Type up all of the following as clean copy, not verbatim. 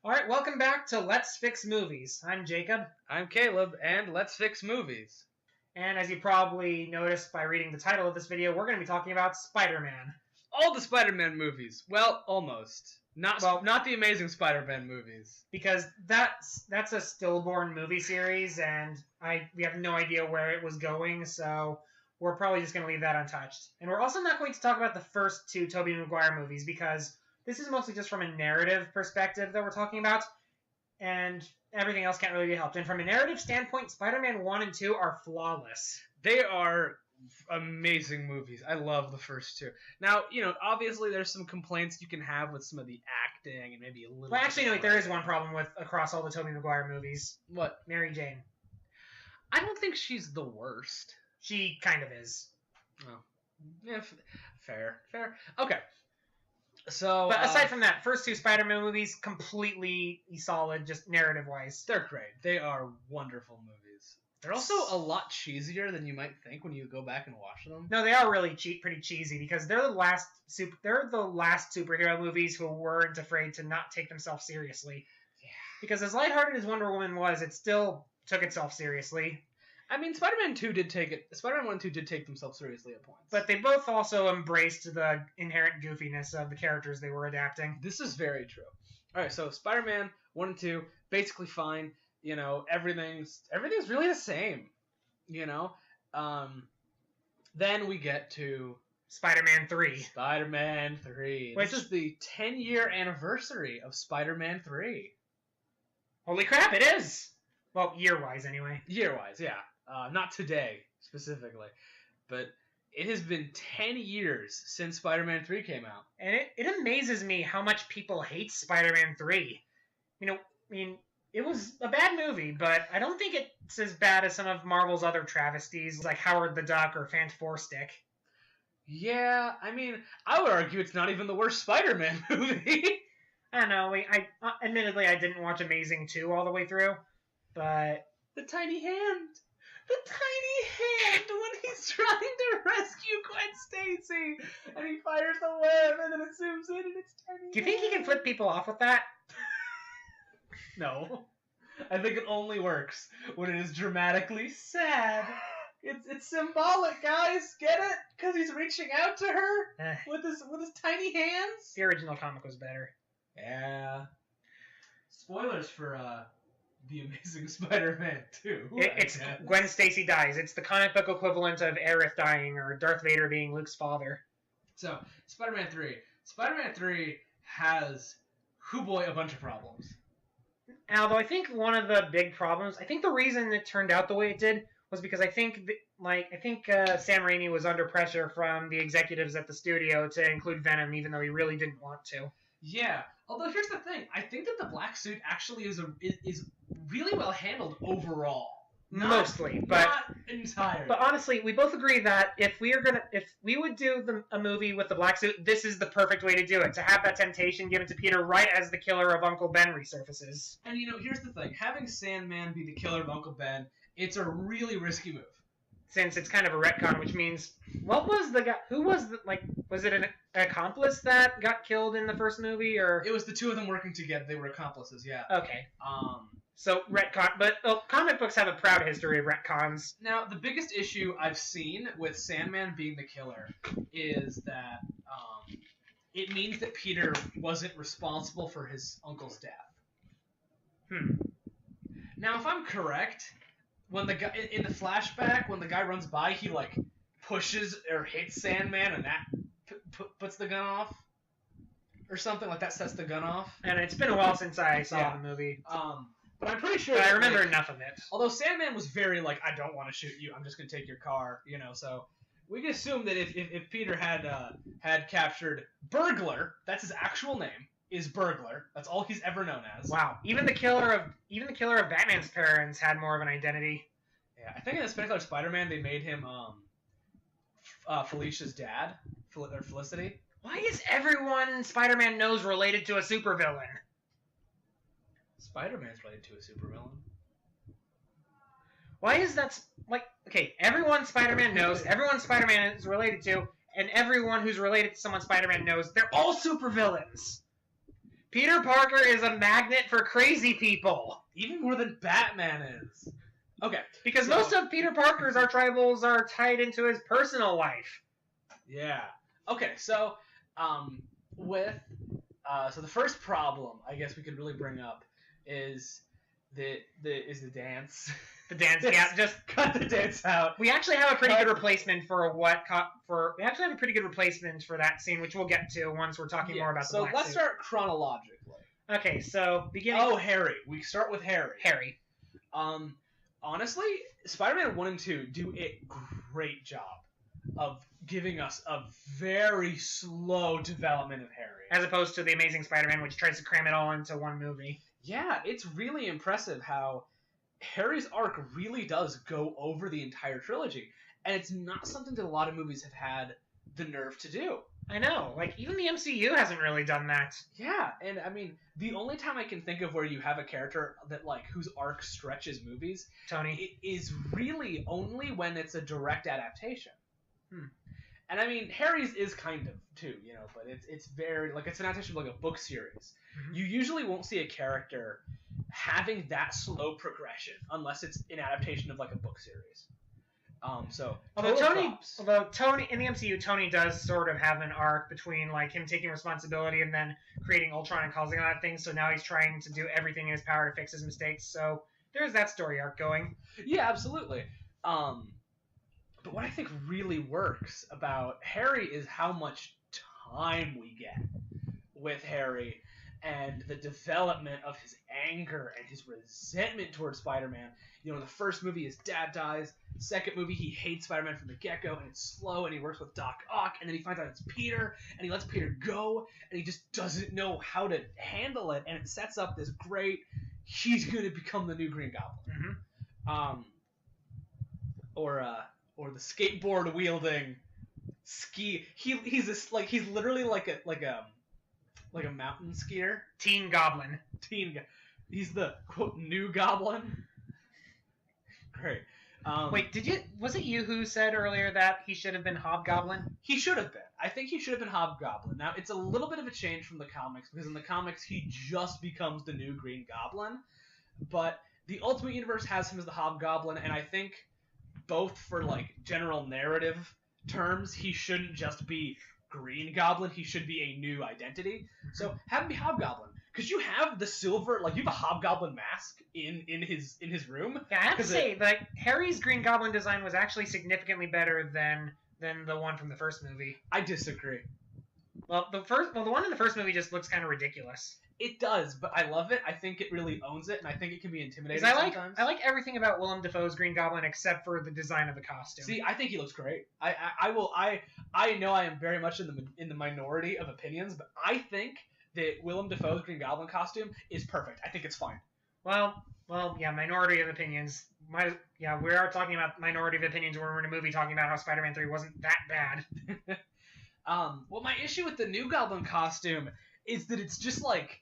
All right, welcome back to Let's Fix Movies. I'm Jacob. I'm Caleb, and let's fix movies. And as you probably noticed by reading the title of this video, we're going to be talking about Spider-Man. All the Spider-Man movies. Well, almost. Not the Amazing Spider-Man movies. Because that's a stillborn movie series, and we have no idea where it was going, so we're probably just going to leave that untouched. And we're also not going to talk about the first two Tobey Maguire movies, because this is mostly just from a narrative perspective that we're talking about, and everything else can't really be helped. And from a narrative standpoint, Spider-Man 1 and 2 are flawless. They are amazing movies. I love the first two. Now, obviously there's some complaints you can have with some of the acting and maybe a little... Well, actually, no, there is one problem with across all the Tobey Maguire movies. What? Mary Jane. I don't think she's the worst. She kind of is. Oh. Yeah, fair. Okay. So, but aside from that, first two Spider-Man movies, completely solid, just narrative-wise. They're great. They are wonderful movies. They're also a lot cheesier than you might think when you go back and watch them. No, they are really pretty cheesy because they're the last superhero movies who weren't afraid to not take themselves seriously. Yeah. Because as lighthearted as Wonder Woman was, it still took itself seriously. I mean, Spider-Man 1 and 2 did take themselves seriously at points. But they both also embraced the inherent goofiness of the characters they were adapting. This is very true. All right, so Spider-Man 1 and 2, basically fine. Everything's really the same. Then we get to Spider-Man 3. Spider-Man 3. This is the 10-year anniversary of Spider-Man 3. Holy crap, it is! Well, year-wise, anyway. Year-wise, yeah. Not today, specifically. But it has been 10 years since Spider-Man 3 came out. And it amazes me how much people hate Spider-Man 3. It was a bad movie, but I don't think it's as bad as some of Marvel's other travesties, like Howard the Duck or Fant4stic. Yeah, I would argue it's not even the worst Spider-Man movie. I don't know. Admittedly, I didn't watch Amazing 2 all the way through, but... The tiny hand when he's trying to rescue Gwen Stacy, and he fires the web, and then it zooms in, and it's tiny. Do you think he can flip people off with that? No. I think it only works when it is dramatically sad. It's symbolic, guys. Get it? Because he's reaching out to her with his tiny hands. The original comic was better. Yeah. Spoilers for The Amazing Spider-Man 2. It's Gwen Stacy dies. It's the comic book equivalent of Aerith dying or Darth Vader being Luke's father. So, Spider-Man 3. Spider-Man 3 has, a bunch of problems. Although I think one of the big problems, I think the reason it turned out the way it did was because I think Sam Raimi was under pressure from the executives at the studio to include Venom, even though he really didn't want to. Yeah. Although here's the thing, I think that the black suit actually is really well handled overall. Mostly, but not entirely. But honestly, we both agree that if we would do a movie with the black suit, this is the perfect way to do it. To have that temptation given to Peter right as the killer of Uncle Ben resurfaces. And here's the thing: having Sandman be the killer of Uncle Ben, it's a really risky move. Since it's kind of a retcon, which means what was the guy? Who was was it an accomplice that got killed in the first movie, or it was the two of them working together? They were accomplices, yeah. Okay. So retcon, but comic books have a proud history of retcons. Now, the biggest issue I've seen with Sandman being the killer is that it means that Peter wasn't responsible for his uncle's death. Now, if I'm correct, when the guy in the flashback, when the guy runs by, he pushes or hits Sandman, and that puts the gun off, or something like that sets the gun off. And it's been a while since I saw the movie. But I'm pretty sure... But I remember enough of it. Although Sandman was very I don't want to shoot you, I'm just going to take your car, so... We can assume that if Peter had captured Burglar, that's his actual name, is Burglar. That's all he's ever known as. Wow. Even the killer of Batman's parents had more of an identity. Yeah, I think in the Spectacular Spider-Man, they made him Felicia's dad, or Felicity. Why is everyone Spider-Man knows related to a supervillain? Spider-Man's related to a supervillain. Why is that... okay, everyone Spider-Man knows, everyone Spider-Man is related to, and everyone who's related to someone Spider-Man knows, they're all supervillains. Peter Parker is a magnet for crazy people. Even more than Batman is. Okay. Because most of Peter Parker's archetypals are tied into his personal life. Yeah. Okay, so so the first problem I guess we could really bring up is the dance. The dance, yeah, just cut the dance out. We actually have a pretty good replacement for that scene, which we'll get to once we're talking more about the black So let's suit. start chronologically. Okay, so beginning. Oh, Harry. We start with Harry. Harry. Honestly, Spider-Man 1 and 2 do a great job of giving us a very slow development of Harry. As opposed to The Amazing Spider-Man, which tries to cram it all into one movie. Yeah, it's really impressive how Harry's arc really does go over the entire trilogy. And it's not something that a lot of movies have had the nerve to do. I know. Like, even the MCU hasn't really done that. Yeah, and I mean, the only time I can think of where you have a character that, like, whose arc stretches movies... Tony. It is really only when it's a direct adaptation. And I mean, Harry's is kind of, too, you know, but it's very... Like, it's an adaptation of, like, a book series. Mm-hmm. You usually won't see a character having that slow progression unless it's an adaptation of, like, a book series. Although Tony in the MCU, Tony does sort of have an arc between like him taking responsibility and then creating Ultron and causing all that thing. So now he's trying to do everything in his power to fix his mistakes. So there's that story arc going. Yeah, absolutely. But what I think really works about Harry is how much time we get with Harry and the development of his anger and his resentment towards Spider-Man. You know, in the first movie, his dad dies. Second movie, he hates Spider-Man from the get-go, and it's slow, and he works with Doc Ock, and then he finds out it's Peter, and he lets Peter go, and he just doesn't know how to handle it, and it sets up this great, he's going to become the new Green Goblin. Mm-hmm. Or the skateboard-wielding he's literally like a mountain skier. Teen Goblin. He's the, quote, new Goblin. Great. Wait, was it you who said earlier that he should have been Hobgoblin? He should have been. I think he should have been Hobgoblin. Now, it's a little bit of a change from the comics, because in the comics, he just becomes the new Green Goblin. But the Ultimate Universe has him as the Hobgoblin, and I think both for, like, general narrative terms, he shouldn't just be Green Goblin. He should be a new identity. So, have him be Hobgoblin. Because you have the silver, like, you have a Hobgoblin mask in his room. Yeah, I have to say, like, Harry's Green Goblin design was actually significantly better than the one from the first movie. I disagree. Well, the one in the first movie just looks kind of ridiculous. It does, but I love it. I think it really owns it, and I think it can be intimidating sometimes. I like everything about Willem Dafoe's Green Goblin except for the design of the costume. See, I think he looks great. I know I am very much in the minority of opinions, but I think that Willem Dafoe's Green Goblin costume is perfect. I think it's fine. Well, yeah, minority of opinions. We are talking about minority of opinions when we're in a movie talking about how Spider-Man 3 wasn't that bad. Well, my issue with the new Goblin costume is that it's just like,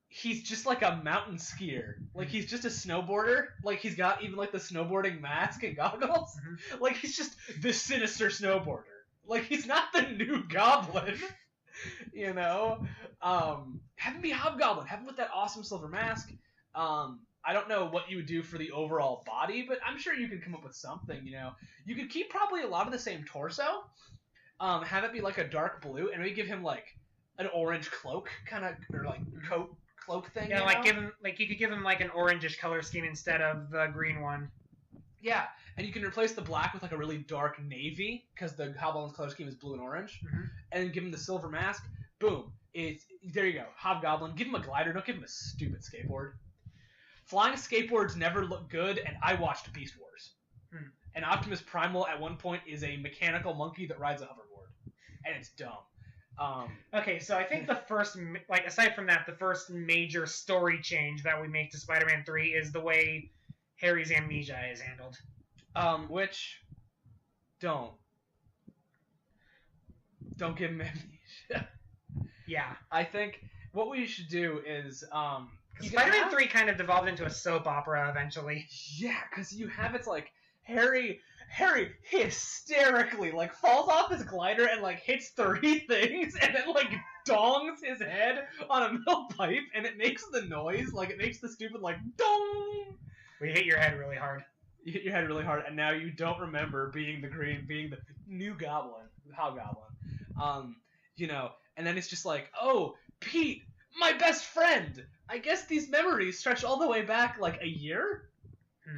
he's just like a mountain skier. Like, he's just a snowboarder. Like, he's got even, like, the snowboarding mask and goggles. Mm-hmm. Like, he's just the sinister snowboarder. Like, he's not the new Goblin. You know? Have him be Hobgoblin. Have him with that awesome silver mask. I don't know what you would do for the overall body, but I'm sure you could come up with something, you know? You could keep probably a lot of the same torso. Have it be, like, a dark blue, and maybe give him, like, an orange cloak, kind of, or, like, cloak thing. Yeah, you could give him, like, an orangish color scheme instead of the green one. Yeah, and you can replace the black with, like, a really dark navy, because the Hobgoblin's color scheme is blue and orange, and give him the silver mask. Boom. There you go. Hobgoblin. Give him a glider. Don't give him a stupid skateboard. Flying skateboards never look good, and I watched Beast Wars. And Optimus Primal at one point is a mechanical monkey that rides a hoverboard, and it's dumb. Okay, so I think the first, like, aside from that, the first major story change that we make to Spider-Man 3 is the way Harry's amnesia is handled. Which, don't give him amnesia. Yeah. I think what we should do is, Spider-Man 3 kind of devolved into a soap opera eventually. Yeah, because you have, it's like, Harry hysterically, like, falls off his glider and, like, hits 3 things, and then, like, dongs his head on a metal pipe, and it makes the noise, like, it makes the stupid, like, dong! We hit your head really hard. You hit your head really hard, and now you don't remember being the new goblin, the hobgoblin. You know, and then it's just like, oh, Pete, my best friend! I guess these memories stretch all the way back, like, a year?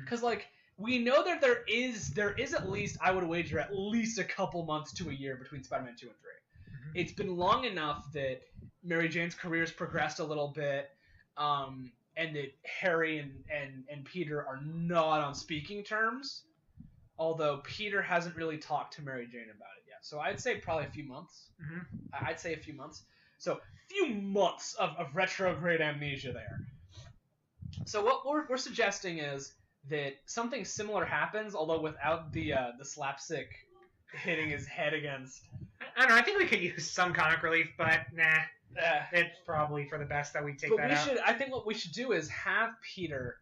Because, like, we know that there is at least, I would wager, at least a couple months to a year between Spider-Man 2 and 3. Mm-hmm. It's been long enough that Mary Jane's career's progressed a little bit, and that Harry and Peter are not on speaking terms, although Peter hasn't really talked to Mary Jane about it yet. So I'd say probably a few months. Mm-hmm. I'd say a few months. So few months of retrograde amnesia there. So what we're suggesting is that something similar happens, although without the slapstick hitting his head against. I don't know. I think we could use some comic relief, but nah. It's probably for the best that we take that out. I think what we should do is have Peter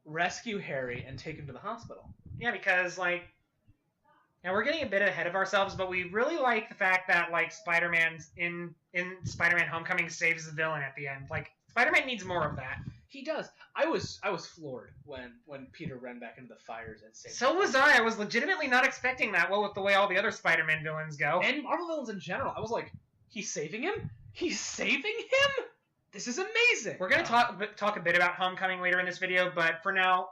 rescue Harry and take him to the hospital. Yeah, because, like, now we're getting a bit ahead of ourselves, but we really like the fact that, like, Spider-Man's in Spider-Man Homecoming saves the villain at the end. Like, Spider-Man needs more of that. He does. I was floored when Peter ran back into the fires and saved him. So was I. I was legitimately not expecting that, well, with the way all the other Spider-Man villains go. And Marvel villains in general. I was like, he's saving him? He's saving him? This is amazing. We're going to talk a bit about Homecoming later in this video, but for now,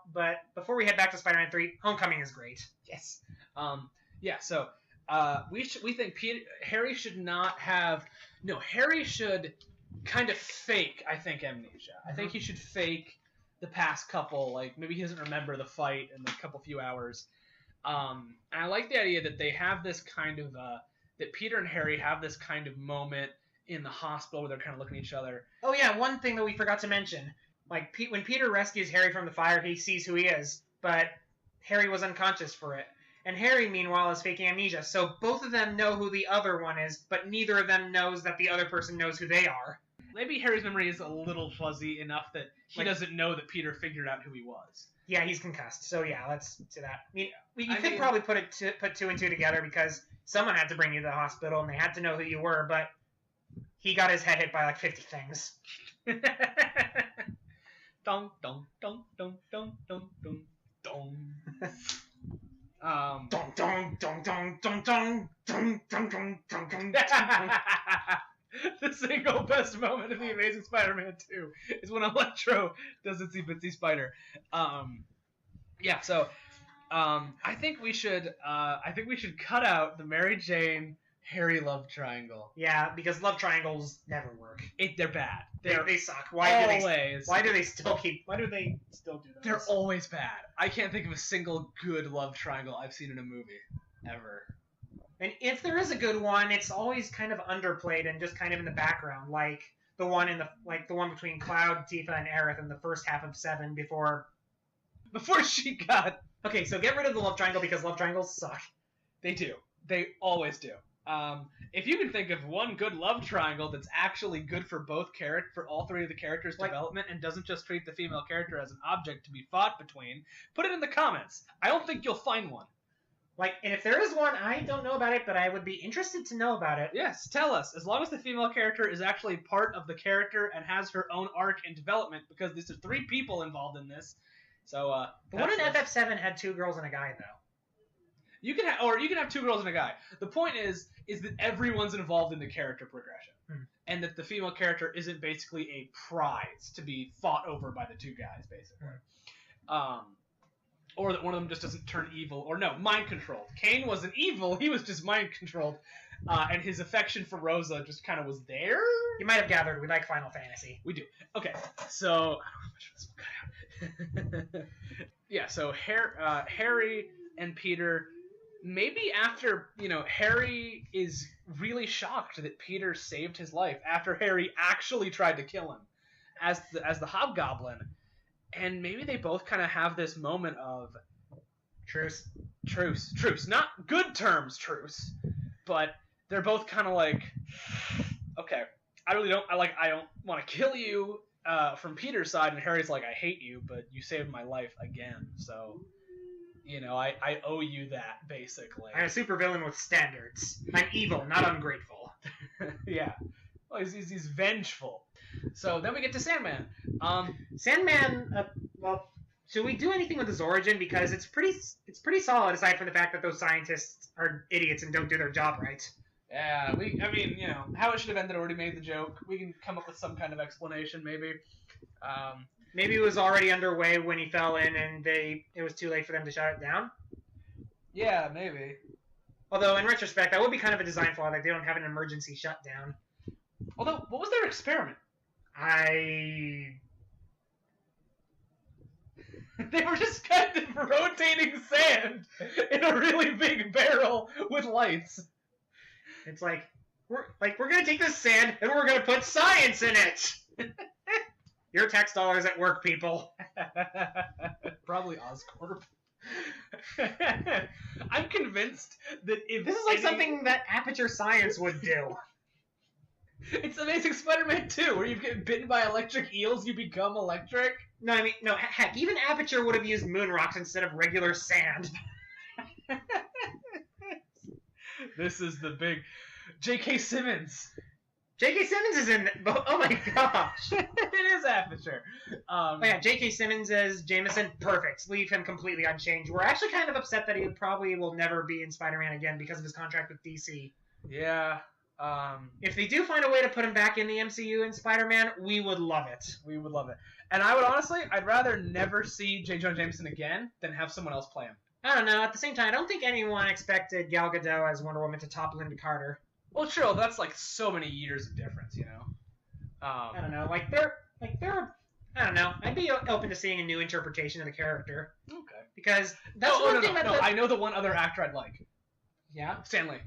before we head back to Spider-Man 3, Homecoming is great. Yes. Yeah, so we think Harry should not have... No, Harry should kind of fake, I think, amnesia. I think he should fake the past couple, like, maybe he doesn't remember the fight in the few hours. And I like the idea that they have this kind of... that Peter and Harry have this kind of moment in the hospital where they're kind of looking at each other. Oh yeah, one thing that we forgot to mention. Like, when Peter rescues Harry from the fire, he sees who he is, but Harry was unconscious for it. And Harry, meanwhile, is faking amnesia, so both of them know who the other one is, but neither of them knows that the other person knows who they are. Maybe Harry's memory is a little fuzzy enough that he doesn't know that Peter figured out who he was. Yeah, he's concussed, so yeah, let's do that. I mean, you could probably put two and two together, because someone had to bring you to the hospital, and they had to know who you were, but he got his head hit by like 50 things. Dong, dong, dong, dong, dong, dong, dong, dong. Dong, dong, dong, dong, dong, dong, dong, dong, dong, dong, dong. The single best moment of The Amazing Spider-Man 2 is when Electro does Itsy Bitsy Spider. Yeah, so I think we should cut out the Mary Jane Harry love triangle. Yeah, because love triangles never work. They're bad. They suck. Why do they still do that? They're always bad. I can't think of a single good love triangle I've seen in a movie ever. And if there is a good one, it's always kind of underplayed and just kind of in the background, like the one between Cloud, Tifa, and Aerith in the first half of 7 before she got... Okay, so get rid of the love triangle because love triangles suck. They do. They always do. If you can think of one good love triangle that's actually good for for all three of the characters' development and doesn't just treat the female character as an object to be fought between, put it in the comments. I don't think you'll find one. And if there is one, I don't know about it, but I would be interested to know about it. Yes, tell us. As long as the female character is actually part of the character and has her own arc and development, because there's 3 people involved in this. So, the one in FF7 had 2 girls and a guy, though. You can have 2 girls and a guy. The point is that everyone's involved in the character progression, and that the female character isn't basically a prize to be fought over by the 2 guys, basically. Or that one of them just doesn't turn evil, or no, mind controlled. Kane wasn't evil; he was just mind controlled, and his affection for Rosa just kind of was there. You might have gathered we like Final Fantasy. We do. Okay, so I don't know how much of this will cut out. Yeah, so Harry and Peter. Maybe after, Harry is really shocked that Peter saved his life after Harry actually tried to kill him as the Hobgoblin. And maybe they both kind of have this moment of truce. Not good terms truce, but they're both kind of like, okay, I don't want to kill you from Peter's side. And Harry's like, I hate you, but you saved my life again, so... I owe you that, basically. I'm a supervillain with standards. I'm evil, not ungrateful. Yeah. Oh, he's vengeful. So then we get to Sandman. Sandman. Well, should we do anything with his origin? Because it's pretty solid, aside from the fact that those scientists are idiots and don't do their job right. Yeah, how it should have ended already made the joke. We can come up with some kind of explanation, maybe. Maybe it was already underway when he fell in, and it was too late for them to shut it down. Yeah, maybe. Although, in retrospect, that would be kind of a design flaw, that they don't have an emergency shutdown. Although, what was their experiment? They were just kind of rotating sand in a really big barrel with lights. It's like we're gonna take this sand and we're gonna put science in it. Your tax dollars at work, people. Probably Oscorp. I'm convinced that if this is like something that Aperture Science would do. It's Amazing Spider-Man 2, where you get bitten by electric eels, you become electric. No, I mean, no, heck, even Aperture would have used moon rocks instead of regular sand. This is the big... J.K. Simmons. J.K. Simmons is in... Oh my gosh. It is Aperture. Oh yeah, J.K. Simmons as Jameson, perfect. Leave him completely unchanged. We're actually kind of upset that he probably will never be in Spider-Man again because of his contract with DC. Yeah. If they do find a way to put him back in the MCU in Spider-Man, we would love it. We would love it. And I'd rather never see J. Jonah Jameson again than have someone else play him. I don't know. At the same time, I don't think anyone expected Gal Gadot as Wonder Woman to top Linda Carter. Well, true. That's like so many years of difference, you know. I don't know. I don't know. I'd be open to seeing a new interpretation of the character. Okay. Because that's one thing that I know the one other actor I'd like. Yeah. Stan Lee.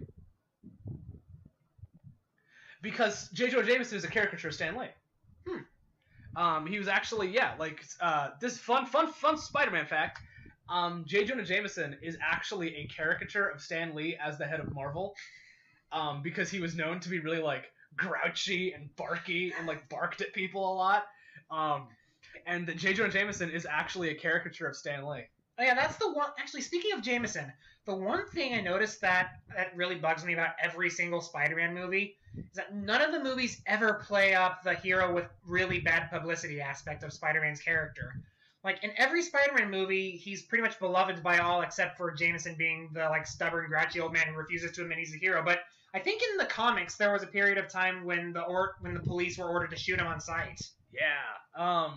Because J. Jonah Jameson is a caricature of Stan Lee. He was actually, this fun Spider-Man fact. J. Jonah Jameson is actually a caricature of Stan Lee as the head of Marvel. Because he was known to be really, like, grouchy and barky and, like, barked at people a lot. And J. Jonah Jameson is actually a caricature of Stan Lee. Oh, yeah, that's the one. Actually, speaking of Jameson, the one thing I noticed that really bugs me about every single Spider-Man movie is that none of the movies ever play up the hero with really bad publicity aspect of Spider-Man's character. Like, in every Spider-Man movie, he's pretty much beloved by all except for Jameson being the, like, stubborn, grouchy old man who refuses to admit he's a hero. But I think in the comics, there was a period of time when the police were ordered to shoot him on sight. Yeah.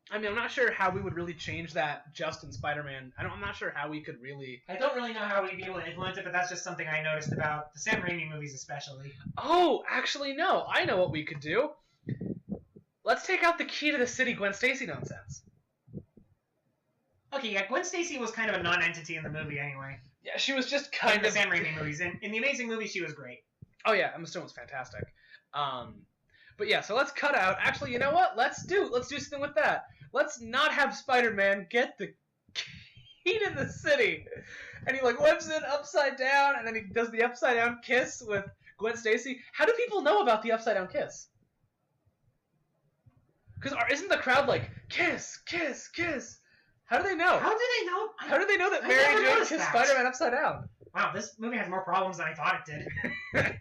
I mean, I'm not sure how we would really change that just in Spider-Man. I'm not sure how we could really... I don't really know how we'd be able to influence it, but that's just something I noticed about the Sam Raimi movies especially. Oh, actually, no. I know what we could do. Let's take out the key to the city Gwen Stacy nonsense. Okay, yeah, Gwen Stacy was kind of a non-entity in the movie anyway. Yeah, she was just kind of... the Sam Raimi movies. In the Amazing movie, she was great. Oh, yeah, Emma Stone was fantastic. But yeah, so let's cut out... Actually, you know what? Let's do something with that. Let's not have Spider-Man get the key to the city. And he, like, whips it upside down, and then he does the upside-down kiss with Gwen Stacy. How do people know about the upside-down kiss? Because isn't the crowd like, kiss, kiss, kiss? How do they know? How do they know? How do they know that Mary Jane kissed Spider-Man upside down? Wow, this movie has more problems than I thought it did.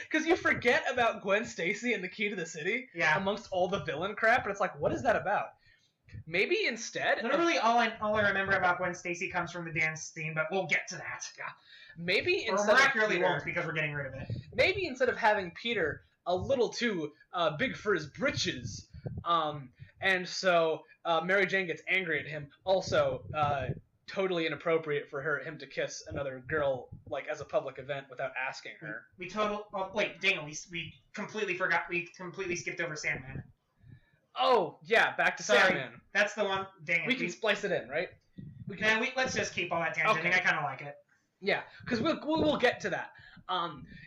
Because you forget about Gwen Stacy and the key to the city amongst all the villain crap, and it's like, what is that about? Maybe instead... Literally, all I remember about Gwen Stacy comes from the dance scene, but we'll get to that. Yeah. Maybe instead or we're accurately won't, because we're getting rid of it. Maybe instead of having Peter a little too big for his britches, and so Mary Jane gets angry at him. Also, totally inappropriate for him to kiss another girl, like, as a public event without asking her. We completely forgot. We completely skipped over Sandman. Oh, yeah, back to Sandman. That's the one. Dang it. We can splice it in, right? Let's just keep all that tangenting. Okay. I kind of like it. Yeah, because we'll get to that.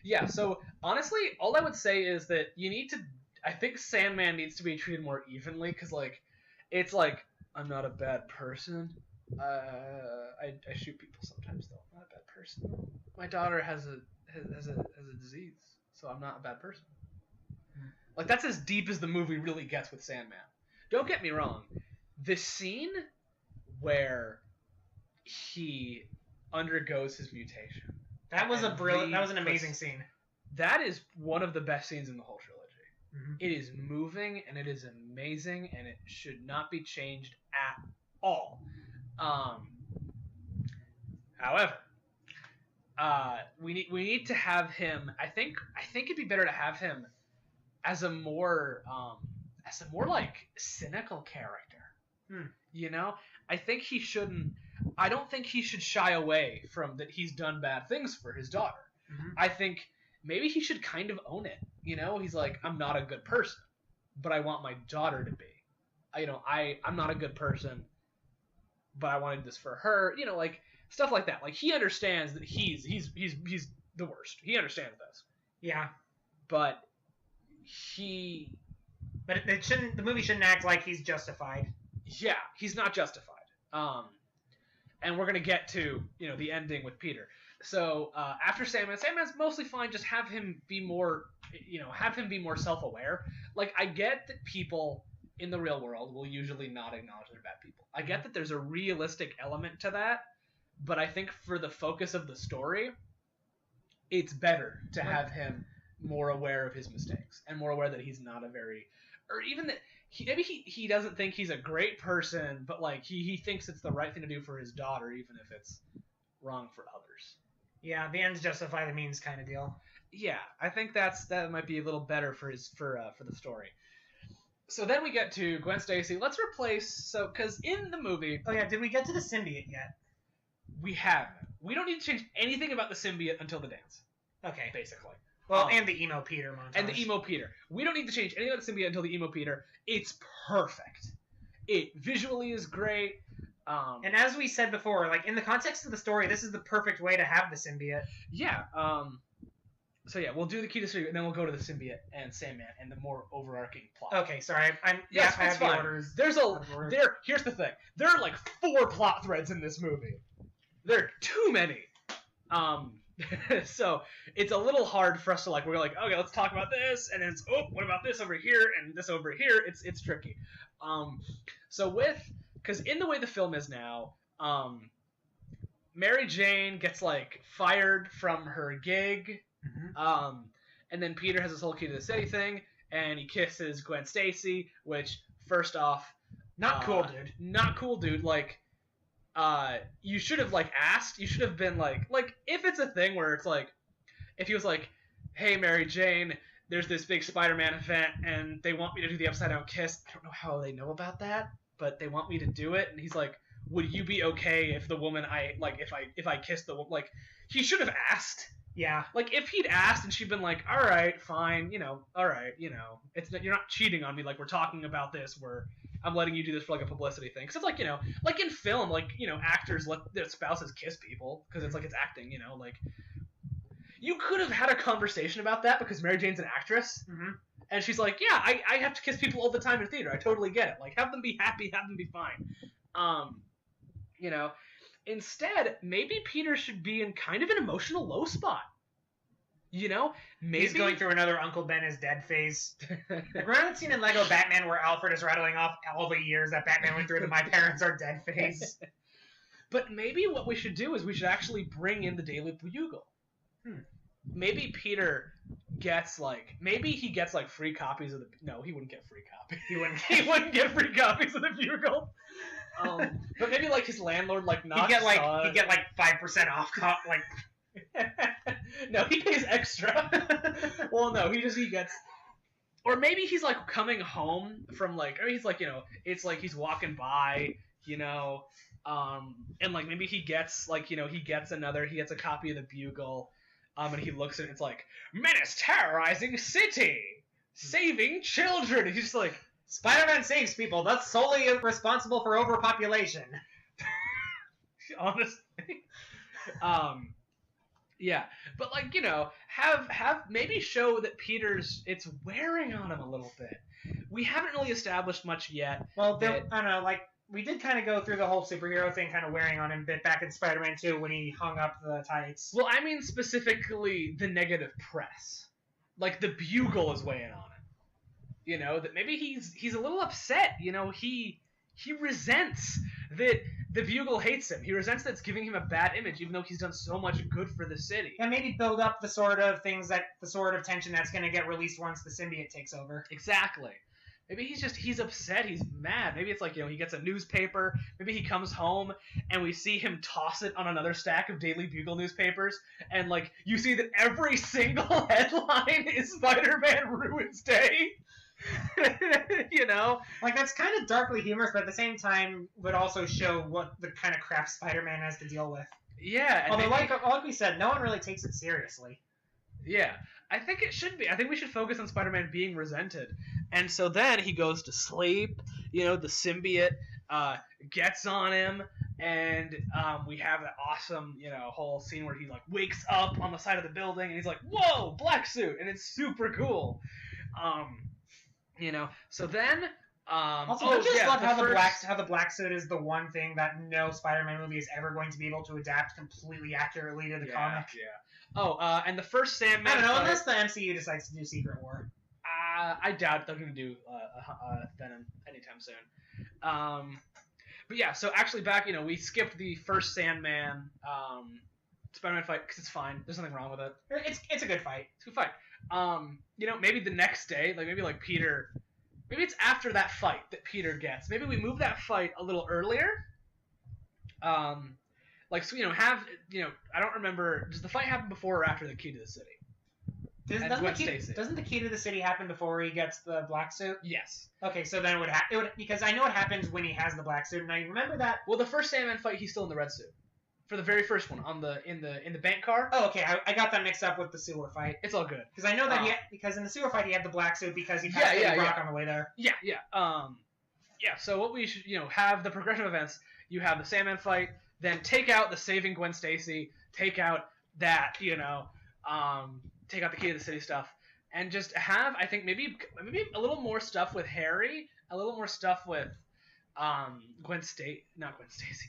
Yeah, so honestly, all I would say is that you need to... I think Sandman needs to be treated more evenly, because, like, it's like, I'm not a bad person. I shoot people sometimes, though. I'm not a bad person. My daughter has a disease, so I'm not a bad person. Like, that's as deep as the movie really gets with Sandman. Don't get me wrong. The scene where he undergoes his mutation. That was an amazing scene. That is one of the best scenes in the whole trilogy. Mhm. It is moving and it is amazing and it should not be changed at all. However, we need to have him. I think it'd be better to have him as a more like cynical character. You know, I think he shouldn't. I don't think he should shy away from that he's done bad things for his daughter. Mhm. I think maybe he should kind of own it. You know, he's like, I'm not a good person, but I want my daughter to be. I'm not a good person, but I wanted this for her. You know, like stuff like that. Like he understands that he's the worst. He understands this. Yeah. But it shouldn't. The movie shouldn't act like he's justified. Yeah, he's not justified. And we're gonna get to the ending with Peter. So after Sandman's mostly fine. Just have him be more, self-aware. Like I get that people in the real world will usually not acknowledge they're bad people. I get that there's a realistic element to that, but I think for the focus of the story, it's better to have him more aware of his mistakes and more aware that he's not or even that maybe he doesn't think he's a great person, but like he thinks it's the right thing to do for his daughter, even if it's wrong for others. Yeah, the ends justify the means kind of deal. Yeah, I think that might be a little better for the story. So then we get to Gwen Stacy. Let's replace because in the movie. Oh yeah, did we get to the symbiote yet? We haven't. We don't need to change anything about the symbiote until the dance. Okay. Basically. Well, and the emo Peter montage. And the emo Peter. We don't need to change anything about the symbiote until the emo Peter. It's perfect. It visually is great. And as we said before, like in the context of the story, this is the perfect way to have the symbiote. Yeah. So yeah, we'll do the key to symbiote, and then we'll go to the symbiote and Sandman and the more overarching plot. Okay, sorry. I it's have fine. The orders. Here's the thing. There are like 4 plot threads in this movie. There are too many. So it's a little hard for us to we're like, okay, let's talk about this, and then it's what about this over here and this over here? It's tricky. Because in the way the film is now, Mary Jane gets fired from her gig, and then Peter has this whole key to the city thing, and he kisses Gwen Stacy, which first off, not cool, dude. Not cool, dude. You should have asked. You should have been like if it's a thing where it's if he was like, hey Mary Jane, there's this big Spider-Man event and they want me to do the upside down kiss. I don't know how they know about that, but they want me to do it. And he's like, would you be okay if the woman if I kissed the woman? He should have asked. Yeah. If he'd asked and she'd been like, all right, fine, all right, it's you're not cheating on me. We're talking about this where I'm letting you do this for a publicity thing. Because it's in film, actors let their spouses kiss people because it's it's acting, You could have had a conversation about that because Mary Jane's an actress. Mm-hmm. And she's like, yeah, I have to kiss people all the time in theater. I totally get it. Have them be happy, have them be fine. Instead, maybe Peter should be in kind of an emotional low spot. Maybe he's going through another Uncle Ben is dead phase. Remember that scene in Lego Batman where Alfred is rattling off all the years that Batman went through the my parents are dead phase? But maybe what we should do is we should actually bring in the Daily Bugle. Maybe Peter gets maybe he gets free copies of the. No, he wouldn't get free copies. He wouldn't get free copies of the Bugle. But maybe his landlord knocks. He'd get 5% off. No, he pays extra. Well, no, he gets. Or maybe he's coming home from or he's it's he's walking by, and maybe he gets he gets a copy of the Bugle, and he looks at it, it's menace terrorizing city, saving children. And he's just Spider-Man saves people. That's solely responsible for overpopulation. Honestly. Yeah, but have maybe show that Peter's it's wearing on him a little bit. We haven't really established much yet. Well, I don't know, we did kind of go through the whole superhero thing kind of wearing on him a bit back in Spider-Man 2 when he hung up the tights. Well, I mean specifically the negative press. The Bugle is weighing on him. That maybe he's a little upset. He resents that the Bugle hates him. He resents that it's giving him a bad image, even though he's done so much good for the city. And maybe build up the sort of tension that's going to get released once the symbiote takes over. Exactly. Maybe he's upset, he's mad. Maybe it's like, he gets a newspaper. Maybe he comes home and we see him toss it on another stack of Daily Bugle newspapers. And, like, you see that every single headline is Spider-Man ruins day. Like, that's kind of darkly humorous, but at the same time would also show what the kind of crap Spider-Man has to deal with. Yeah. Although, like we said, no one really takes it seriously. Yeah. I think it should be. I think we should focus on Spider-Man being resented. And so then he goes to sleep. The symbiote gets on him, and we have that awesome, whole scene where he, like, wakes up on the side of the building, and he's like, whoa, black suit, and it's super cool. So then... also, don't you just love how the black suit is the one thing that no Spider-Man movie is ever going to be able to adapt completely accurately to the comic? Yeah. And the first Sandman... I don't know, unless the MCU decides to do Secret War. I doubt they're going to do Venom anytime soon. But yeah, so actually back, we skipped the first Sandman Spider-Man fight because it's fine. There's nothing wrong with it. It's a good fight. It's a good fight. Maybe the next day, like Peter... Maybe it's after that fight that Peter gets. Maybe we move that fight a little earlier. I don't remember. Does the fight happen before or after the key to the city? Doesn't the key to the city happen before he gets the black suit? Yes. Okay, so then it would because I know it happens when he has the black suit, and I remember that. Well, the first Sandman fight, he's still in the red suit. For the very first one, in the bank car. Oh, okay. I got that mixed up with the sewer fight. It's all good. Because I know that because in the sewer fight he had the black suit because he passed the rock on the way there. Yeah. So what we should have the progression of events. You have the Sandman fight, then take out the saving Gwen Stacy, take out that take out the key to the city stuff, and just have I think maybe a little more stuff with Harry, a little more stuff with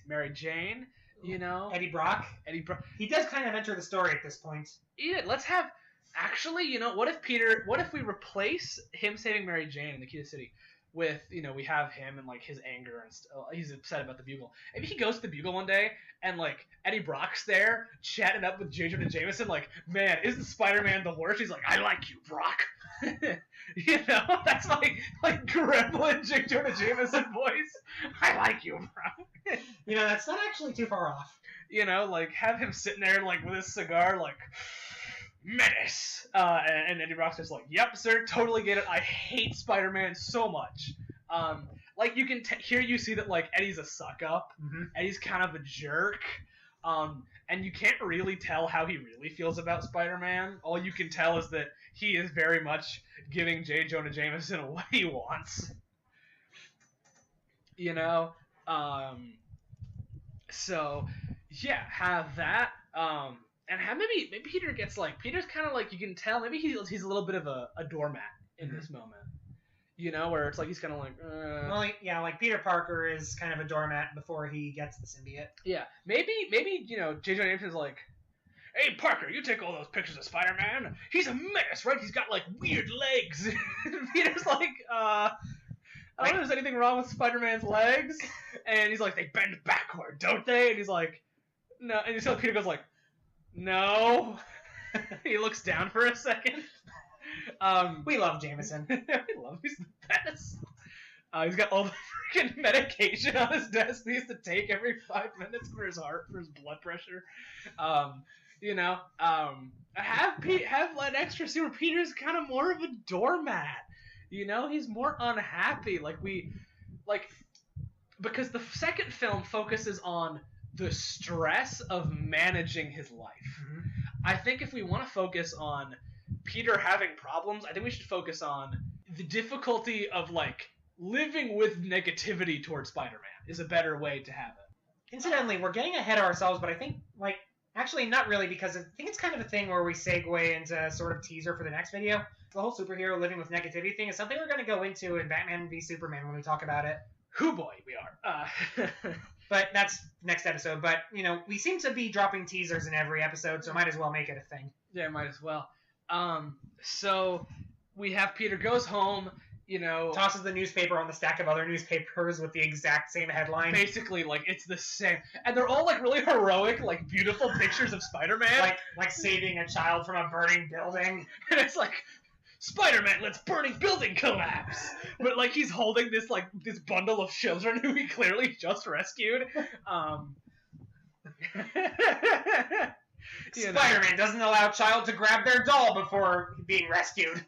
Mary Jane. Eddie Brock. He does kind of enter the story at this point. Yeah, let's have... Actually, what if we replace him saving Mary Jane in the Key to the City with, we have him and, like, his anger and he's upset about the Bugle. Maybe he goes to the Bugle one day and, like, Eddie Brock's there chatting up with J. Jonah Jameson, like, man, isn't Spider-Man the worst? He's like, I like you, Brock. That's like gremlin J. Jonah Jameson voice. I like you, Brock. That's not actually too far off. Like, have him sitting there, like, with his cigar, like, menace. And Eddie Brock's just like, yep, sir, totally get it. I hate Spider-Man so much. Like, you can you see that, like, Eddie's a suck-up. Mm-hmm. Eddie's kind of a jerk. And you can't really tell how he really feels about Spider-Man. All you can tell is that he is very much giving J. Jonah Jameson what he wants. So, yeah, have that. And have maybe Peter gets, like... Peter's kind of like, you can tell, maybe he's a little bit of a doormat in this moment. Where it's like he's kind of like... Well, like Peter Parker is kind of a doormat before he gets the symbiote. Yeah. Maybe J. Jonah Jameson's like, hey, Parker, you take all those pictures of Spider-Man. He's a menace, right? He's got, like, weird legs. Peter's like, I don't know if there's anything wrong with Spider-Man's legs. And he's like, they bend backward, don't they? And he's like, no. And you see Peter goes like, no. He looks down for a second. We love Jameson. We love him. He's the best. He's got all the freaking medication on his desk he has to take every 5 minutes for his heart, for his blood pressure. Have an extra scene where Peter's kind of more of a doormat. He's more unhappy. Because the second film focuses on the stress of managing his life. Mm-hmm. I think if we want to focus on Peter having problems, I think we should focus on the difficulty of, like, living with negativity towards Spider-Man is a better way to have it. Incidentally, we're getting ahead of ourselves, but I think, like, actually not really, because I think it's kind of a thing where we segue into sort of teaser for the next video. The whole superhero living with negativity thing is something we're going to go into in Batman v Superman when we talk about it. Hoo boy, we are. But that's next episode. But, we seem to be dropping teasers in every episode, so might as well make it a thing. Yeah, might as well. So we have Peter goes home. you know, tosses the newspaper on the stack of other newspapers with the exact same headline. Basically, like, it's the same. And they're all, like, really heroic, like, beautiful pictures of Spider-Man. Like saving a child from a burning building. And it's like, Spider-Man lets burning building collapse! But, like, he's holding this, like, this bundle of children who he clearly just rescued. Spider-Man doesn't allow a child to grab their doll before being rescued.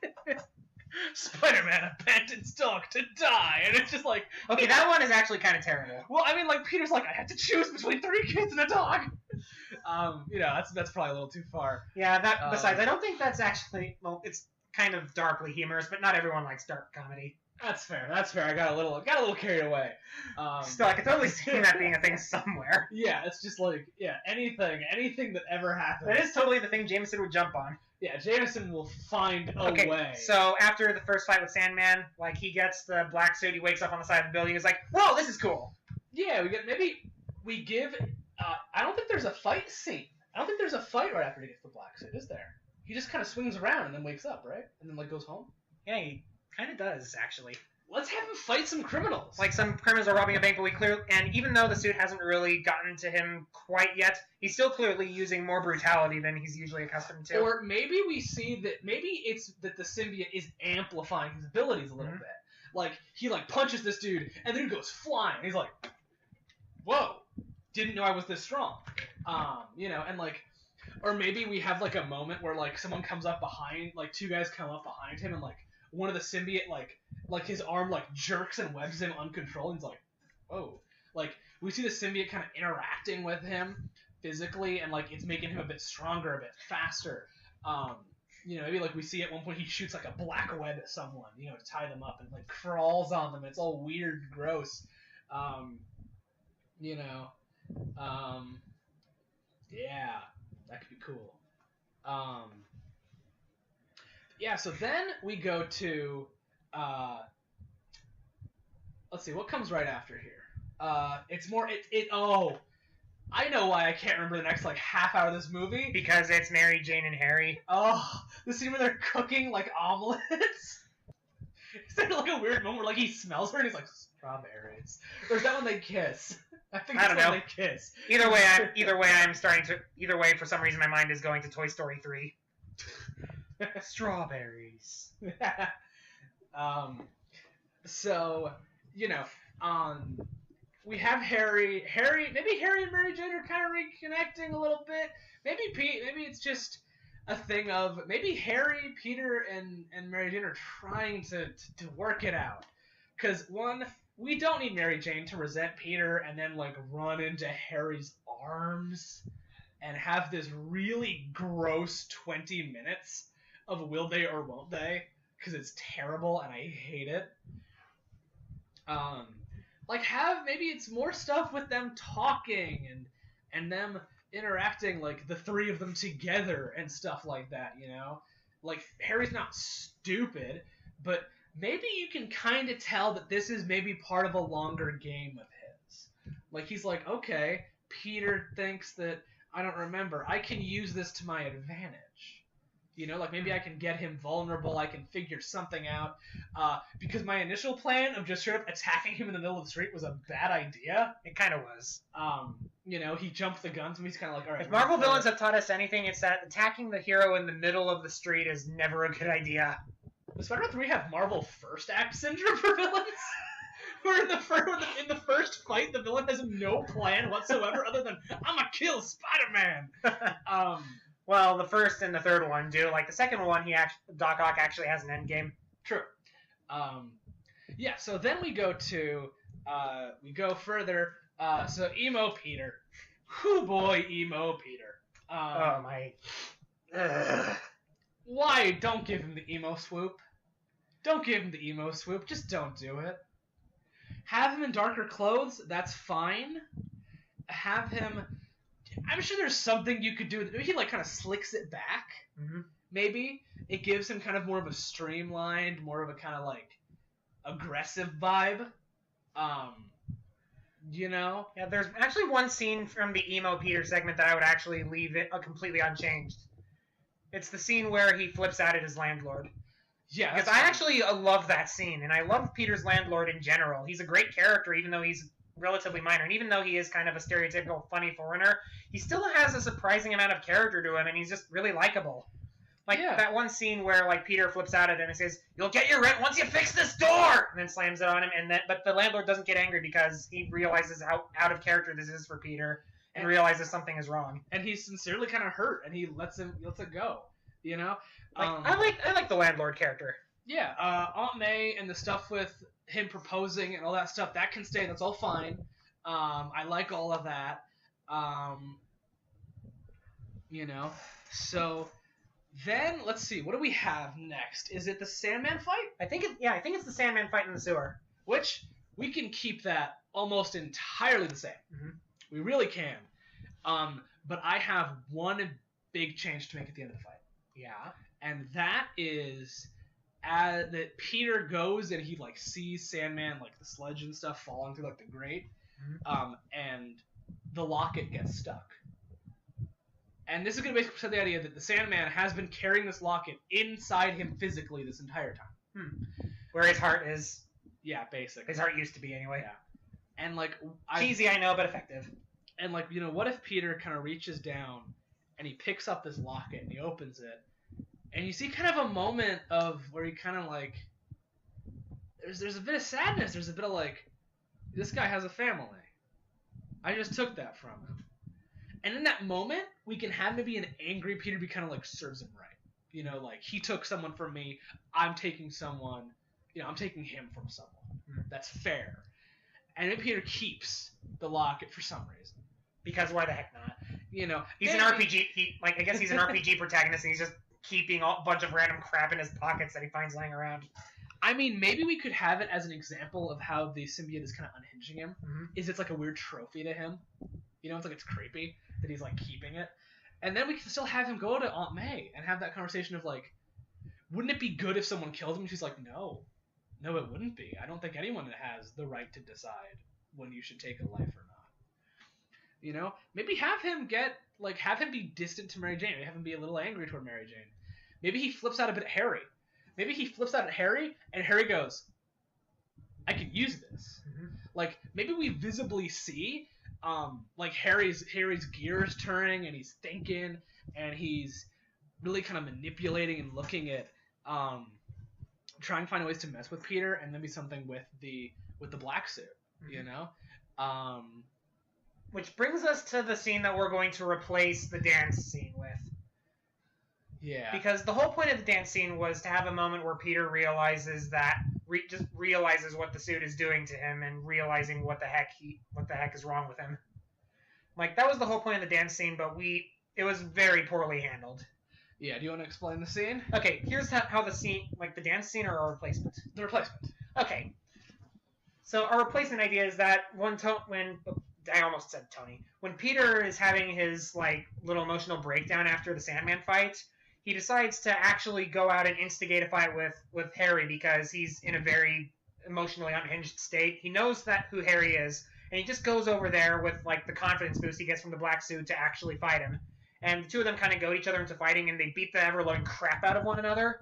Spider-Man abandons dog to die, and it's just like... Okay, that one is actually kind of terrible. Well, I mean, like, Peter's like, I had to choose between 3 kids and a dog! You know, that's probably a little too far. Yeah, besides, I don't think that's actually... Well, it's kind of darkly humorous, but not everyone likes dark comedy. That's fair. I got a little carried away. Still, I could totally see that being a thing somewhere. Yeah, it's just like, yeah, anything that ever happens. That is totally the thing Jameson would jump on. Yeah, Jameson will find a way. So after the first fight with Sandman, like, he gets the black suit, he wakes up on the side of the building, he's like, whoa, this is cool. Yeah, we give, I don't think there's a fight scene. I don't think there's a fight right after he gets the black suit, is there? He just kind of swings around and then wakes up, right? And then, like, goes home? Yeah, he kind of does, actually. Let's have him fight some criminals. Like, some criminals are robbing a bank, but and even though the suit hasn't really gotten to him quite yet, he's still clearly using more brutality than he's usually accustomed to. Or maybe we see that, maybe it's that the symbiote is amplifying his abilities a little bit. Like, he, like, punches this dude, and then he goes flying. He's like, whoa, didn't know I was this strong. You know, and, like, or maybe we have, like, a moment where, like, someone comes up behind, like, 2 guys come up behind him, and, like, one of the symbiote, like his arm, like, jerks and webs him uncontrolled, and he's like, whoa. Like, we see the symbiote kind of interacting with him physically, and, like, it's making him a bit stronger, a bit faster. You know, maybe, like, we see at one point he shoots, like, a black web at someone, you know, to tie them up, and, like, crawls on them. It's all weird and gross. You know, yeah, that could be cool. Yeah, so then we go to, let's see, what comes right after here? It's more, I know why I can't remember the next, like, half hour of this movie. Because it's Mary Jane and Harry. Oh, the scene where they're cooking, like, omelets. Is there, like, a weird moment where, like, he smells her and he's like, strawberries? Or is that when they kiss? I think that's when they kiss. Either way, for some reason, my mind is going to Toy Story 3. Strawberries. So, you know, we have Harry, maybe Harry and Mary Jane are kind of reconnecting a little bit. Maybe it's just a thing of, maybe Harry, Peter, and Mary Jane are trying to work it out. Because, one, we don't need Mary Jane to resent Peter and then, like, run into Harry's arms and have this really gross 20 minutes of will they or won't they, because it's terrible and I hate it. Like, maybe it's more stuff with them talking and them interacting, like, the 3 of them together and stuff like that, you know? Like, Harry's not stupid, but maybe you can kind of tell that this is maybe part of a longer game of his. Like, he's like, okay, Peter thinks that, I don't remember, I can use this to my advantage. You know, like, maybe I can get him vulnerable, I can figure something out, because my initial plan of just sort of attacking him in the middle of the street was a bad idea. It kind of was. You know, he jumped the guns, and he's kind of like, all right. If Marvel villains have taught us anything, it's that attacking the hero in the middle of the street is never a good idea. Does Spider-Man 3 have Marvel first act syndrome for villains? Where in the first fight, the villain has no plan whatsoever other than, I'm gonna kill Spider-Man! Well, the first and the third one do. Like, the second one, Doc Ock actually has an endgame. True. Yeah, so then we go further. So Emo Peter. Whoo boy, Emo Peter. Oh my. Why? Don't give him the emo swoop. Don't give him the emo swoop. Just don't do it. Have him in darker clothes. That's fine. Have him... I'm sure there's something you could do. Maybe he, like, kind of slicks it back. Mm-hmm. Maybe. It gives him kind of more of a streamlined, more of a kind of, like, aggressive vibe. You know? Yeah, there's actually one scene from the Emo Peter segment that I would actually leave it completely unchanged. It's the scene where he flips out at his landlord. Yeah, Because I actually love that scene, and I love Peter's landlord in general. He's a great character, even though he's relatively minor. And even though he is kind of a stereotypical funny foreigner, he still has a surprising amount of character to him, and he's just really likable. Like that one scene where like Peter flips out at him and says, "You'll get your rent once you fix this door," and then slams it on him. But the landlord doesn't get angry because he realizes how out of character this is for Peter, and realizes something is wrong. And he's sincerely kind of hurt, and he lets it go. You know, I like the landlord character. Yeah, Aunt May and the stuff with him proposing and all that stuff, that can stay. That's all fine. I like all of that. You know, so then let's see, what do we have next? Is it the Sandman fight? I think it's the Sandman fight in the sewer. Which we can keep that almost entirely the same. Mm-hmm. We really can. But I have one big change to make at the end of the fight. Yeah. And that is that Peter goes and he like sees Sandman, like the sledge and stuff falling through like the grate, and the locket gets stuck. And this is going to basically set the idea that the Sandman has been carrying this locket inside him physically this entire time. Where his heart is. Yeah, basically. His heart used to be anyway. Yeah. And like cheesy, I know, but effective. And like, you know, what if Peter kind of reaches down and he picks up this locket and he opens it, and you see kind of a moment of where he kind of like, there's a bit of sadness. There's a bit of like, this guy has a family. I just took that from him. And in that moment, we can have maybe an angry Peter be kind of like, serves him right. You know, like, he took someone from me. I'm taking someone, you know, I'm taking him from someone. That's fair. And then Peter keeps the locket for some reason. Because why the heck not? You know, he's an RPG. I guess he's an RPG protagonist, and he's just keeping a bunch of random crap in his pockets that he finds laying around. I mean, maybe we could have it as an example of how the symbiote is kind of unhinging him. Is it's like a weird trophy to him. You know, it's like it's creepy that he's like keeping it. And then we can still have him go to Aunt May and have that conversation of like, wouldn't it be good if someone killed him? And she's like, no, it wouldn't be. I don't think anyone has the right to decide when you should take a life or not. You know, maybe have him be distant to Mary Jane. Maybe have him be a little angry toward Mary Jane. Maybe he flips out a bit at Harry. Maybe he flips out at Harry, and Harry goes, I can use this. Like, maybe we visibly see, like, Harry's gears turning, and he's thinking, and he's really kind of manipulating and looking at, trying to find ways to mess with Peter, and maybe something with the black suit, you know? Which brings us to the scene that we're going to replace the dance scene with. Yeah. Because the whole point of the dance scene was to have a moment where Peter realizes realizes what the suit is doing to him, and realizing what the heck is wrong with him. Like, that was the whole point of the dance scene, but it was very poorly handled. Yeah, do you want to explain the scene? Okay, here's how the scene, like the dance scene or a replacement? The replacement. Okay. So our replacement idea is that when I almost said Tony. When Peter is having his like little emotional breakdown after the Sandman fight, he decides to actually go out and instigate a fight with Harry because he's in a very emotionally unhinged state. He knows who Harry is, and he just goes over there with like the confidence boost he gets from the black suit to actually fight him. And the two of them kind of goad each other into fighting, and they beat the ever-loving crap out of one another.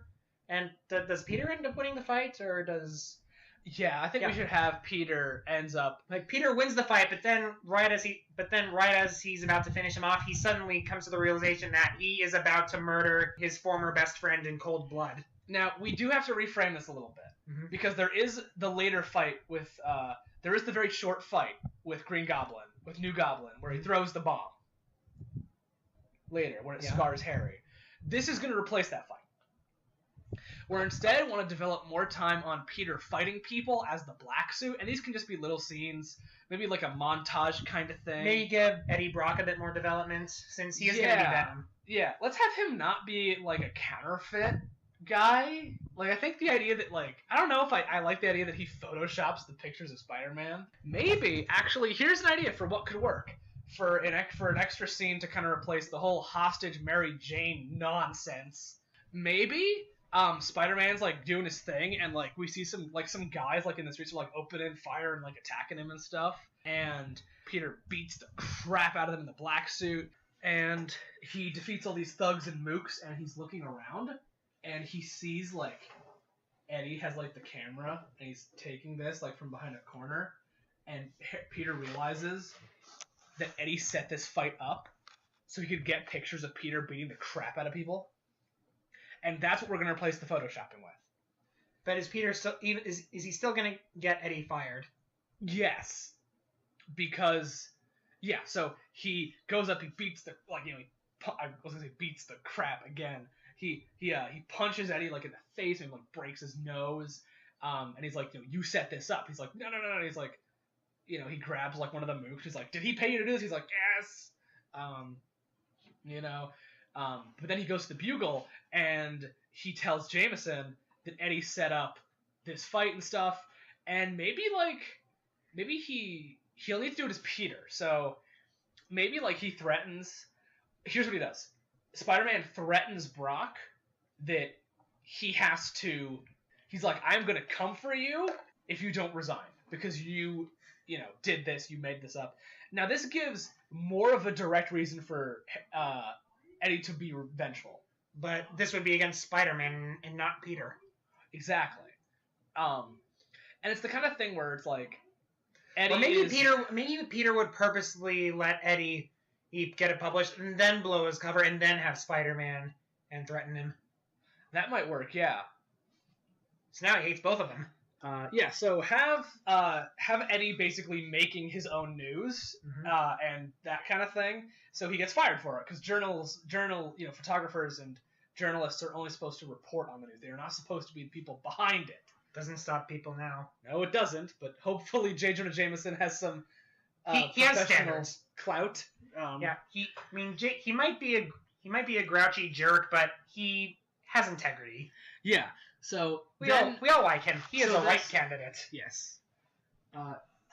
And does Peter end up winning the fight, or does... Yeah, I think we should have Peter ends up... Like, Peter wins the fight, but then right as he's about to finish him off, he suddenly comes to the realization that he is about to murder his former best friend in cold blood. Now, we do have to reframe this a little bit, because there is the later fight with... there is the very short fight with Green Goblin, with New Goblin, where he throws the bomb. Later, when it scars Harry. This is going to replace that fight. Where instead I want to develop more time on Peter fighting people as the black suit, and these can just be little scenes, maybe like a montage kind of thing. Maybe give Eddie Brock a bit more development, since he is going to be Venom. Yeah, let's have him not be like a counterfeit guy. Like, I think the idea that, like, I don't know if I like the idea that he photoshops the pictures of Spider-Man. Maybe, actually, here's an idea for what could work. For an extra scene to kind of replace the whole hostage Mary Jane nonsense. Maybe Spider-Man's like doing his thing, and like we see some guys like in the streets are like opening fire and like attacking him and stuff. And Peter beats the crap out of them in the black suit, and he defeats all these thugs and mooks, and he's looking around, and he sees like Eddie has like the camera and he's taking this like from behind a corner, and Peter realizes that Eddie set this fight up so he could get pictures of Peter beating the crap out of people, and that's what we're gonna replace the photoshopping with. But is Peter still even is he still gonna get Eddie fired? Yes, because so he goes up, he beats the I was gonna say beats the crap again. He punches Eddie like in the face and like breaks his nose. And he's like, you set this up. He's like, no. And he's like, he grabs like one of the mooks. He's like, did he pay you to do this? He's like, yes. But then he goes to the Bugle and he tells Jameson that Eddie set up this fight and stuff. And maybe he'll need to do it as Peter. So maybe like he threatens. Here's what he does. Spider-Man threatens Brock that he has to. He's like, I'm gonna come for you if you don't resign because you did this, you made this up. Now this gives more of a direct reason for Eddie to be vengeful. But this would be against Spider-Man and not Peter. Exactly. And it's the kind of thing where it's like Eddie. Well, maybe Peter would purposely let Eddie get it published and then blow his cover and then have Spider-Man and threaten him. That might work, yeah. So now he hates both of them. So have Eddie basically making his own news and that kind of thing, so he gets fired for it because photographers and journalists are only supposed to report on the news. They are not supposed to be the people behind it. Doesn't stop people now. No, it doesn't. But hopefully, J. Jonah Jameson has some he has standards, clout. He might be a grouchy jerk, but he has integrity. Yeah. So we all like him. He is a right candidate. Yes.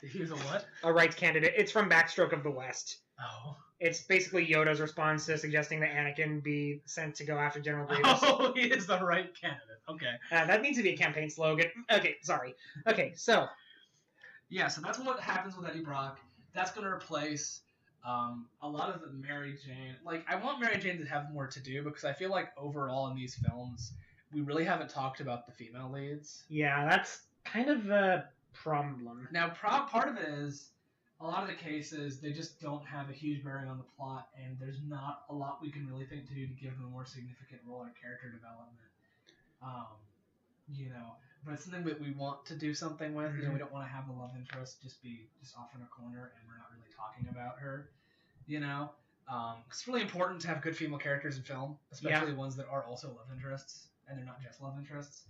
He is a what? A right candidate. It's from Backstroke of the West. Oh. It's basically Yoda's response to suggesting that Anakin be sent to go after General Grievous. Oh, he is the right candidate. Okay. That needs to be a campaign slogan. Okay, sorry. Okay, so. Yeah, so that's what happens with Eddie Brock. That's going to replace a lot of the Mary Jane. Like, I want Mary Jane to have more to do because I feel like overall in these films, we really haven't talked about the female leads. Yeah, that's kind of a problem. Now, part of it is a lot of the cases, they just don't have a huge bearing on the plot, and there's not a lot we can really think to do to give them a more significant role in character development. But it's something that we want to do something with. Mm-hmm. We don't want to have the love interest just off in a corner and we're not really talking about her. It's really important to have good female characters in film, especially ones that are also love interests, and they're not just love interests.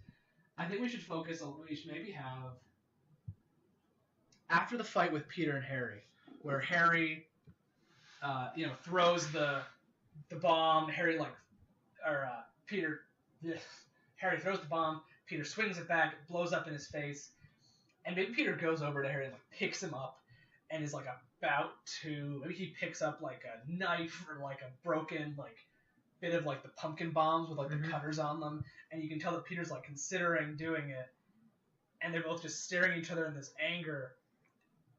I think we should maybe have, after the fight with Peter and Harry, where Harry, throws the bomb, Harry throws the bomb, Peter swings it back, it blows up in his face, and maybe Peter goes over to Harry and picks him up, and is about to, maybe he picks up a knife or a broken bit of the pumpkin bombs with the cutters on them, and you can tell that Peter's considering doing it, and they're both just staring at each other in this anger,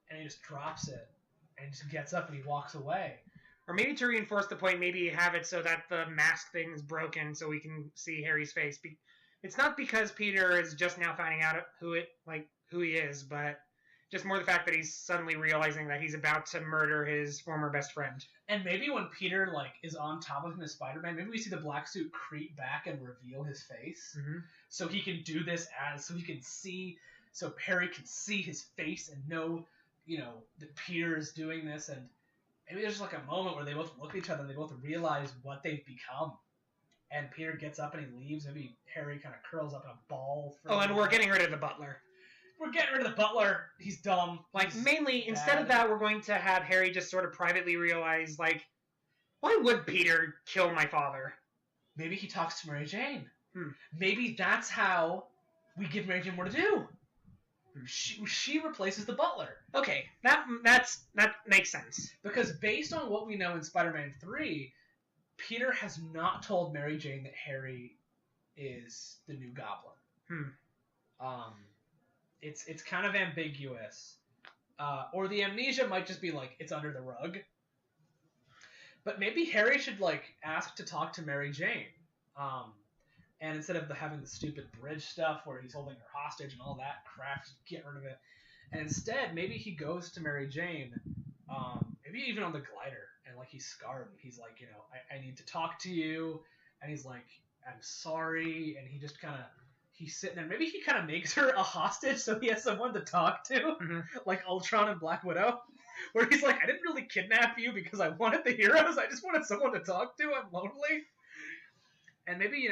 and he just drops it, and just gets up and he walks away. Or maybe to reinforce the point, maybe you have it so that the mask thing is broken so we can see Harry's face. It's not because Peter is just now finding out who he is, but just more the fact that he's suddenly realizing that he's about to murder his former best friend. And maybe when Peter is on top of him as Spider-Man, maybe we see the black suit creep back and reveal his face, so he can do this so Harry can see his face and know, that Peter is doing this, and maybe there's a moment where they both look at each other and they both realize what they've become. And Peter gets up and he leaves. Maybe Harry kind of curls up in a ball. And we're getting rid of the butler. We're getting rid of the butler. He's dumb. Mainly, instead of that, we're going to have Harry just sort of privately realize, why would Peter kill my father? Maybe he talks to Mary Jane. Maybe that's how we give Mary Jane more to do. She replaces the butler. Okay, that makes sense. Because based on what we know in Spider-Man 3, Peter has not told Mary Jane that Harry is the new Goblin. It's kind of ambiguous. Or the amnesia might just be it's under the rug. But maybe Harry should ask to talk to Mary Jane. And instead of having the stupid bridge stuff where he's holding her hostage and all that crap, just get rid of it. And instead, maybe he goes to Mary Jane, maybe even on the glider, and like he's scarred, and he's like, I need to talk to you, and he's like, I'm sorry, and he just kind of, he's sitting there. Maybe he kind of makes her a hostage so he has someone to talk to, like Ultron and Black Widow, where he's like, I didn't really kidnap you because I wanted the heroes, I just wanted someone to talk to, I'm lonely. And maybe,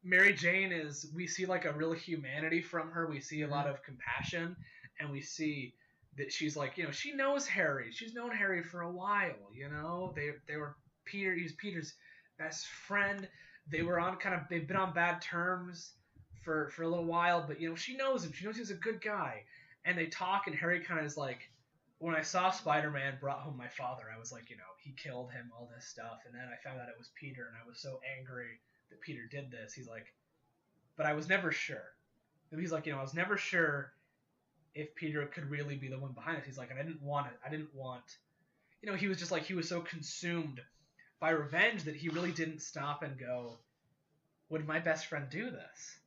Mary Jane we see like a real humanity from her. We see a lot of compassion, and we see that she's like, she knows Harry. She's known Harry for a while, They were he was Peter's best friend. They've been on bad terms for a little while, but, she knows him. She knows he's a good guy. And they talk, and Harry kind of is like, when I saw Spider-Man brought home my father, I was like, he killed him, all this stuff. And then I found out it was Peter, and I was so angry that Peter did this. He's like, but I was never sure. And he's like, I was never sure if Peter could really be the one behind it. He's like, and I didn't want it. I didn't want, he was just like, he was so consumed by revenge that he really didn't stop and go, would my best friend do this?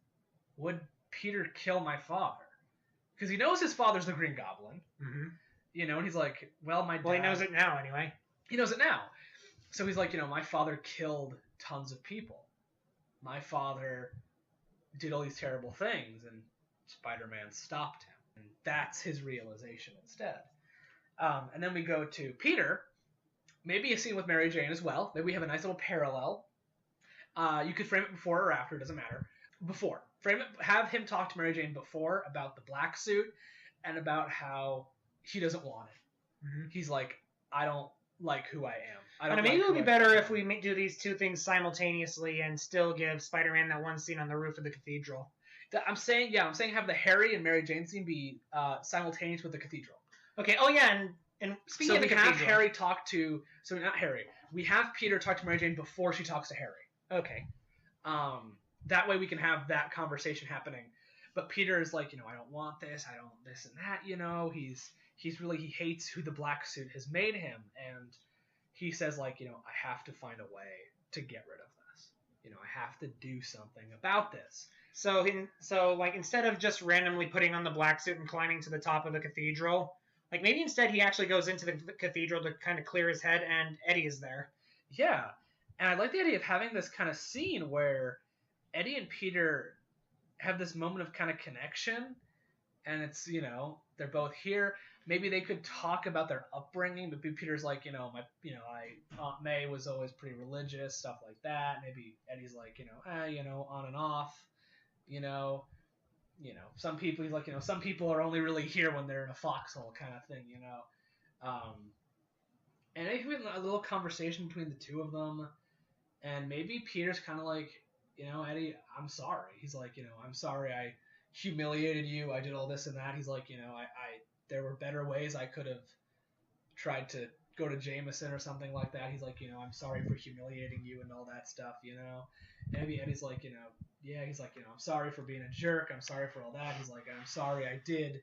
Would Peter kill my father? Because he knows his father's the Green Goblin. Mm-hmm. And he's like, well, my dad... Well, he knows it now anyway. He knows it now. So he's like, my father killed tons of people. My father did all these terrible things, and Spider-Man stopped him. And that's his realization instead. And then we go to Peter. Maybe a scene with Mary Jane as well. Maybe we have a nice little parallel. You could frame it before or after, doesn't matter. Before. Frame it, have him talk to Mary Jane before about the black suit and about how he doesn't want it. Mm-hmm. He's like, I don't like who I am. Maybe it would be better if we do these two things simultaneously and still give Spider-Man that one scene on the roof of the cathedral. I'm saying have the Harry and Mary Jane scene be simultaneous with the cathedral. Okay. Oh yeah, and speaking of the cathedral, have Harry talk to. So not Harry. We have Peter talk to Mary Jane before she talks to Harry. Okay. That way we can have that conversation happening. But Peter is like, I don't want this. I don't this and that. He hates who the black suit has made him, and he says like, I have to find a way to get rid of this. I have to do something about this. So instead of just randomly putting on the black suit and climbing to the top of the cathedral, like maybe instead he actually goes into the cathedral to kind of clear his head, and Eddie is there. Yeah, and I like the idea of having this kind of scene where Eddie and Peter have this moment of kind of connection, and it's, they're both here. Maybe they could talk about their upbringing, but Peter's like, Aunt May was always pretty religious, stuff like that. Maybe Eddie's like, on and off, some people, he's like, some people are only really here when they're in a foxhole kind of thing, and maybe a little conversation between the two of them, and maybe Peter's kind of like, Eddie, I'm sorry. He's like, I'm sorry I humiliated you. I did all this and that. He's like, there were better ways I could have tried to go to Jameson or something like that. He's like, I'm sorry for humiliating you and all that stuff, Maybe Eddie's like, yeah, he's like, I'm sorry for being a jerk. I'm sorry for all that. He's like, I'm sorry I did.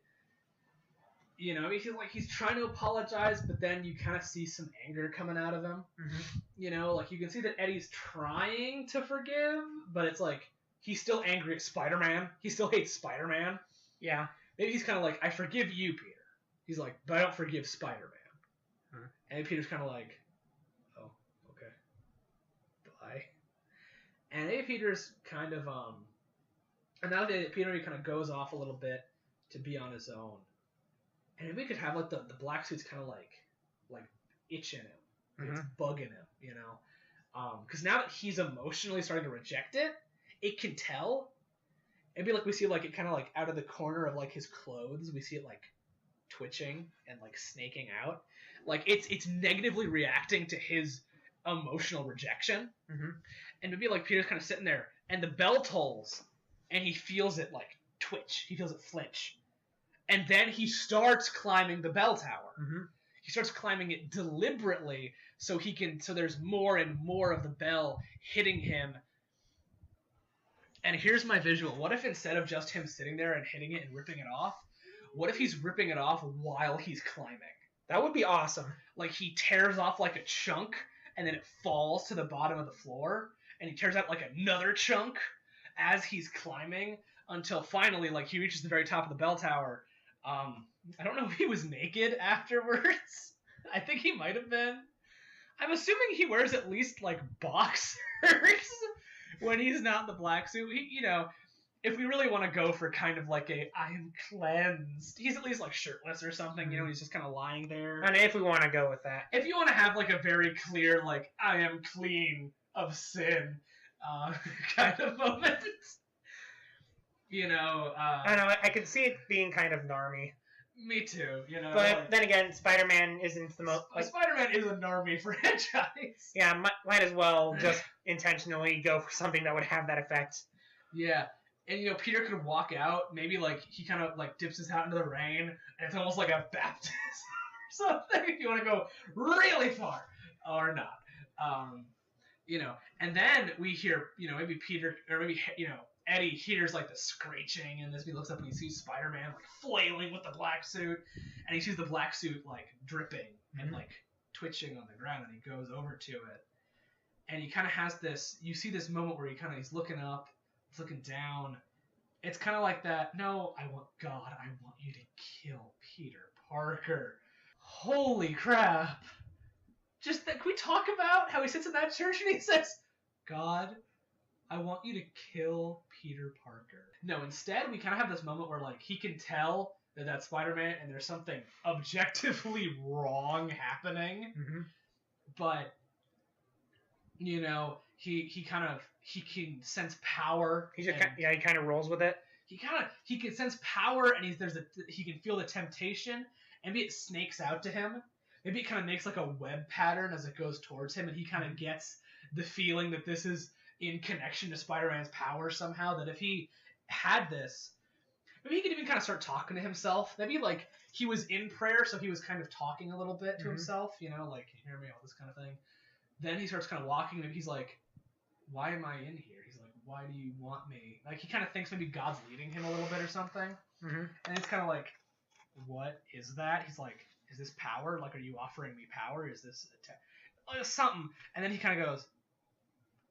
He's like, he's trying to apologize, but then you kind of see some anger coming out of him. Mm-hmm. Like you can see that Eddie's trying to forgive, but it's like he's still angry at Spider-Man. He still hates Spider-Man. Yeah. Maybe he's kind of like, I forgive you, Peter. He's like, but I don't forgive Spider-Man. Hmm. And Peter's kind of like, oh, okay. Bye. And maybe Peter's kind of, and now that Peter kind of goes off a little bit to be on his own. And if we could have like the black suit's kind of like itching him, like it's bugging him, because now that he's emotionally starting to reject it, it can tell. It'd be like we see like it kind of like out of the corner of like his clothes, we see it like twitching and like snaking out, like it's negatively reacting to his emotional rejection. Mm-hmm. And maybe like Peter's kind of sitting there, and the bell tolls, and he feels it like twitch, he feels it flinch. And then he starts climbing the bell tower. Mm-hmm. He starts climbing it deliberately so there's more and more of the bell hitting him. And here's my visual. What if instead of just him sitting there and hitting it and ripping it off, what if he's ripping it off while he's climbing? That would be awesome. Like he tears off like a chunk, and then it falls to the bottom of the floor, and he tears out like another chunk, as he's climbing until finally, like, he reaches the very top of the bell tower. I don't know if he was naked afterwards. I think he might have been. I'm assuming he wears at least, like, boxers when he's not in the black suit. He, you know, if we really want to go for kind of like a I am cleansed, he's at least, like, shirtless or something. You know, he's just kind of lying there. And if we want to go with that. If you want to have, like, a very clear, like, I am clean of sin kind of moment. You know, I don't know, I could see it being kind of narmy. Me too, you know. But like, then again, Spider-Man isn't the most... Like, Spider-Man is a narmy franchise. yeah, might as well just intentionally go for something that would have that effect. Yeah, and, you know, Peter could walk out, maybe, like, he kind of, like, dips his hat into the rain, and it's almost like a baptism or something, if you want to go really far, or not. You know, and then we hear, you know, maybe Peter, or maybe, you know, Eddie hears, like, the screeching, and he looks up and he sees Spider-Man, like, flailing with the black suit, and he sees the black suit, like, dripping and, like, twitching on the ground, and he goes over to it, and he kind of has this, you see this moment where he's looking up, he's looking down. It's kind of like that, no, I want you to kill Peter Parker. Holy crap. Just that, can we talk about how he sits in that church and he says, God, I want you to kill Peter Parker. No, instead, we kind of have this moment where, like, he can tell that that's Spider-Man and there's something objectively wrong happening. Mm-hmm. But, you know, he can sense power. He kind of rolls with it. He can sense power, and he can feel the temptation. Maybe it snakes out to him. Maybe it kind of makes, like, a web pattern as it goes towards him, and he kind of gets the feeling that this is in connection to Spider-Man's power somehow, that if he had this, maybe he could even kind of start talking to himself. Maybe, like, he was in prayer, so he was kind of talking a little bit to himself, you know, like, hear me, all this kind of thing. Then he starts kind of walking, and he's like, why am I in here? He's like, why do you want me? Like, he kind of thinks maybe God's leading him a little bit or something. Mm-hmm. And it's kind of like, what is that? He's like, is this power? Like, are you offering me power? Is this something? And then he kind of goes,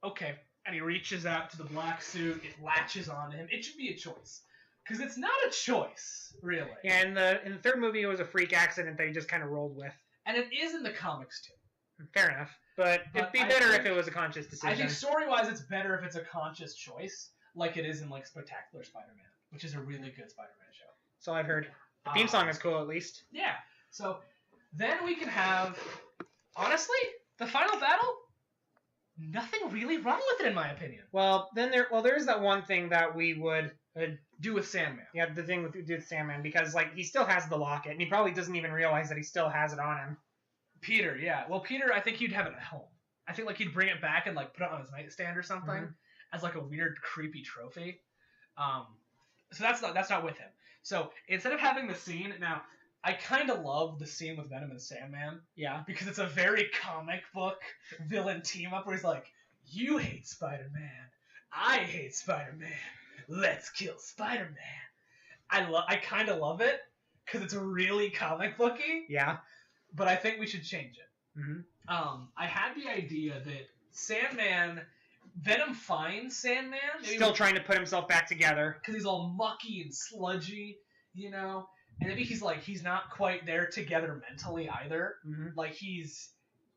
okay. And he reaches out to the black suit. It latches onto him. It should be a choice. Because it's not a choice, really. Yeah, in the third movie, it was a freak accident that he just kind of rolled with. And it is in the comics, too. Fair enough. But it'd be better if it was a conscious decision. I think story-wise, it's better if it's a conscious choice, like it is in, like, Spectacular Spider-Man, which is a really good Spider-Man show. So I've heard. The theme song is cool, at least. Yeah. So then we can have, honestly, the final battle, nothing really wrong with it, in my opinion. Well, there's that one thing that we would do with Sandman. Yeah, the thing with Sandman, because, like, he still has the locket, and he probably doesn't even realize that he still has it on him. Peter, yeah. Well, Peter, I think he'd have it at home. I think, like, he'd bring it back and, like, put it on his nightstand or something as, like, a weird, creepy trophy. So that's not with him. So instead of having the scene, now, I kind of love the scene with Venom and Sandman. Yeah. Because it's a very comic book villain team-up where he's like, you hate Spider-Man. I hate Spider-Man. Let's kill Spider-Man. I kind of love it because it's really comic booky. Yeah. But I think we should change it. Mm-hmm. I had the idea that Venom finds Sandman. Still trying to put himself back together. Because he's all mucky and sludgy, you know? And maybe he's not quite there together mentally either. Mm-hmm. Like,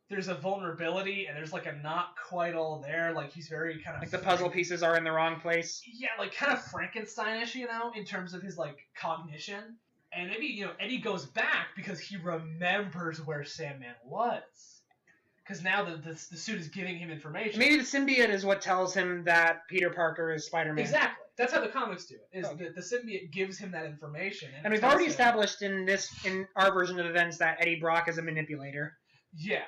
there's a vulnerability and there's, like, a not quite all there. Like, he's very kind of... Like, the puzzle pieces are in the wrong place. Yeah, like, kind of Frankensteinish, you know, in terms of his, like, cognition. And maybe, you know, Eddie goes back because he remembers where Sandman was. Because now the suit is giving him information. Maybe the symbiote is what tells him that Peter Parker is Spider-Man. Exactly. That's how the comics do it. The symbiote gives him that information. And we've already established in our version of events that Eddie Brock is a manipulator. Yeah.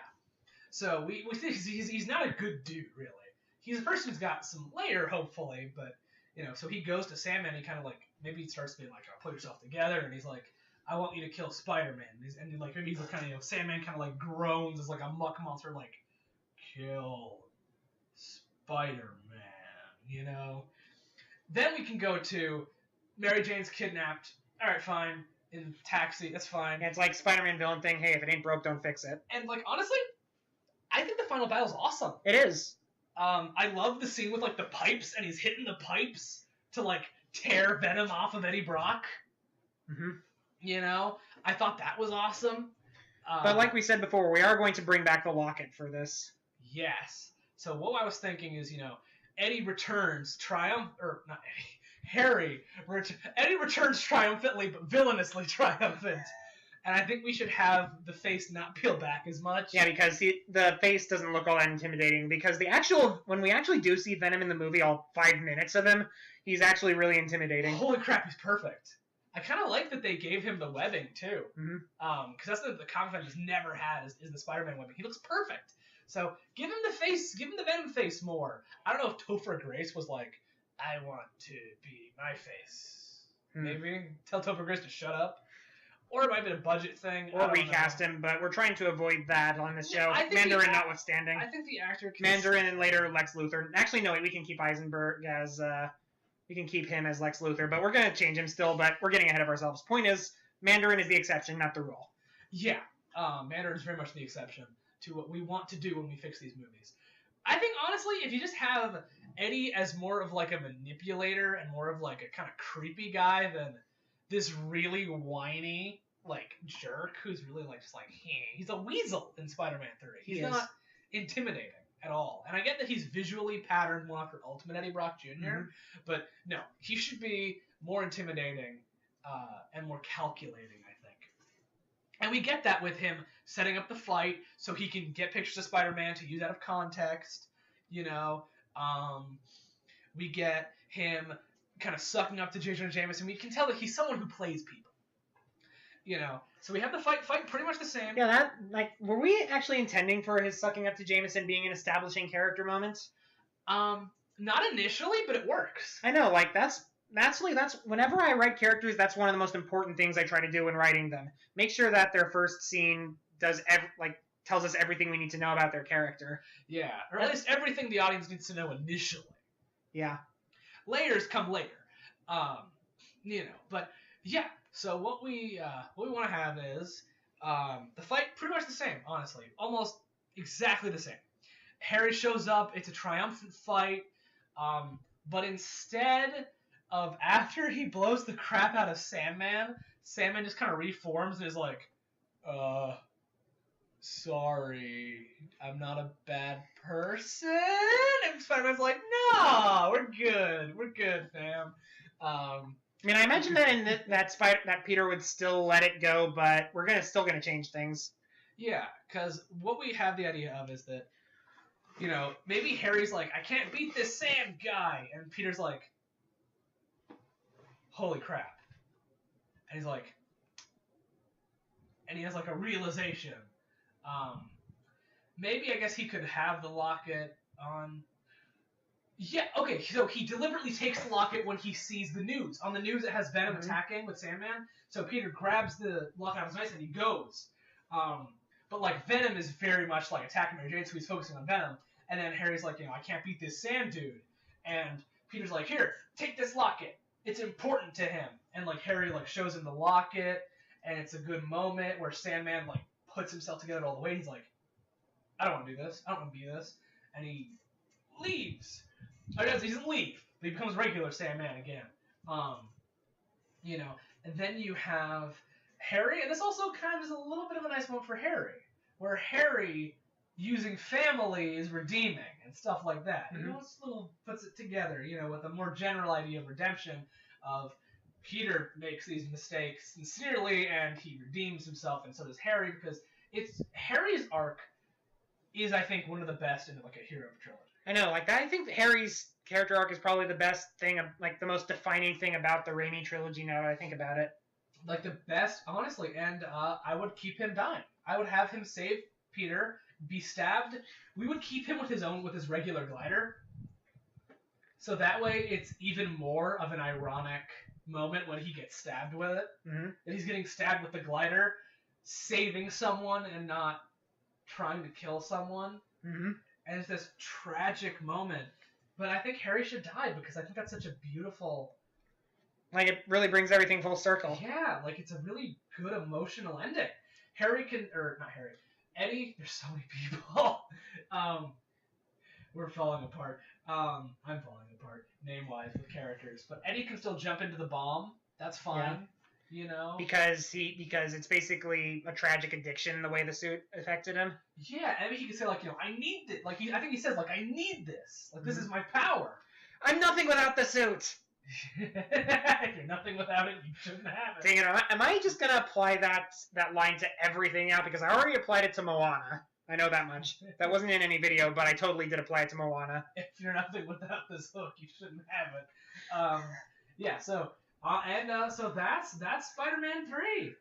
So we think he's not a good dude, really. He's a person who's got some layer, hopefully, but, you know, so he goes to Sandman and he kind of, like, maybe he starts being like, oh, pull yourself together, and he's like, I want you to kill Spider-Man. And like, maybe he's kind of, you know, Sandman kind of, like, groans as, like, a muck monster, like, kill Spider-Man, you know? Then we can go to Mary Jane's kidnapped. All right, fine. In taxi, that's fine. Yeah, it's like Spider-Man villain thing, hey, if it ain't broke, don't fix it. And, like, honestly, I think the final battle's awesome. It is. I love the scene with like the pipes, and he's hitting the pipes to like tear Venom off of Eddie Brock. Mm-hmm. You know, I thought that was awesome. But like we said before, we are going to bring back the locket for this. Yes. So what I was thinking is, Eddie returns Harry. Eddie returns triumphantly, but villainously triumphant. And I think we should have the face not peel back as much. Yeah, because the face doesn't look all that intimidating. Because when we actually do see Venom in the movie, all 5 minutes of him, he's actually really intimidating. Holy crap, he's perfect. I kind of like that they gave him the webbing too. Mm-hmm. Because that's the comic Venom has never had is the Spider-Man webbing. He looks perfect. So give him the Venom face more. I don't know if Topher Grace was like, I want to be my face. Maybe tell Topher Grace to shut up. Or it might be a budget thing. Or recast him, but we're trying to avoid that on this show. Mandarin notwithstanding. I think the actor can... Mandarin and later Lex Luthor. Actually, no, we can keep Eisenberg as... we can keep him as Lex Luthor, but we're going to change him still, but we're getting ahead of ourselves. Point is, Mandarin is the exception, not the rule. Yeah, Mandarin is very much the exception to what we want to do when we fix these movies. I think, honestly, if you just have Eddie as more of like a manipulator and more of like a kind of creepy guy than this really whiny like jerk who's really like just like he's a weasel in Spider-Man 3. He's not intimidating at all. And I get that he's visually patterned more after Ultimate Eddie Brock Jr., but no, he should be more intimidating and more calculating, I think. And we get that with him setting up the fight so he can get pictures of Spider-Man to use out of context, We get him kind of sucking up to J. Jonah Jameson. We can tell that he's someone who plays people. So we have the fight pretty much the same. Yeah, were we actually intending for his sucking up to Jameson being an establishing character moment? Not initially, but it works. I know, that's whenever I write characters, that's one of the most important things I try to do when writing them. Make sure that their first scene tells us everything we need to know about their character. Yeah, or at least everything the audience needs to know initially. Yeah. Layers come later. But yeah. So what we want to have is the fight pretty much the same, honestly, almost exactly the same. Harry shows up. It's a triumphant fight, but instead of after he blows the crap out of Sandman just kind of reforms and is like, sorry, I'm not a bad person. And Spider-Man's like, no, we're good, fam. I mean, I imagine that that Peter would still let it go, but we're still gonna change things. Yeah, because what we have the idea of is that, maybe Harry's like, I can't beat this Sam guy, and Peter's like, holy crap, and he's like, and he has like a realization. Maybe I guess he could have the locket on. Yeah, okay, so he deliberately takes the locket when he sees the news. On the news, it has Venom attacking with Sandman, so Peter grabs the locket out of his knife and he goes. But, Venom is very much, attacking Mary Jane, so he's focusing on Venom. And then Harry's like, I can't beat this Sam dude. And Peter's like, here, take this locket. It's important to him. And, Harry, shows him the locket, and it's a good moment where Sandman, puts himself together all the way. He's like, I don't want to do this. I don't want to be this. And he leaves. He doesn't leave, but he becomes regular Sandman again. And then you have Harry, and this also kind of is a little bit of a nice moment for Harry, where Harry, using family, is redeeming and stuff like that. It's puts it together, with a more general idea of redemption of Peter makes these mistakes sincerely, and he redeems himself, and so does Harry, because Harry's arc is, I think, one of the best in, a hero trilogy. I know, I think Harry's character arc is probably the best thing, the most defining thing about the Raimi trilogy now that I think about it. The best, honestly, and I would keep him dying. I would have him save Peter, be stabbed. We would keep him with his regular glider. So that way it's even more of an ironic moment when he gets stabbed with it. Mm-hmm. That he's getting stabbed with the glider, saving someone and not trying to kill someone. Mm-hmm. And it's this tragic moment. But I think Harry should die because I think that's such a beautiful... it really brings everything full circle. Yeah, it's a really good emotional ending. Eddie, there's so many people. We're falling apart. I'm falling apart, name-wise, with characters. But Eddie can still jump into the bomb. That's fine. Yeah. You know? Because it's basically a tragic addiction, the way the suit affected him. Yeah, I mean, he could say, like, I need this. Like, I think he says, like, I need this. Like, this is my power. I'm nothing without the suit. If you're nothing without it, you shouldn't have it. Dang it, am I just going to apply that line to everything now? Because I already applied it to Moana. I know that much. That wasn't in any video, but I totally did apply it to Moana. If you're nothing without this hook, you shouldn't have it. Yeah, so that's Spider-Man 3.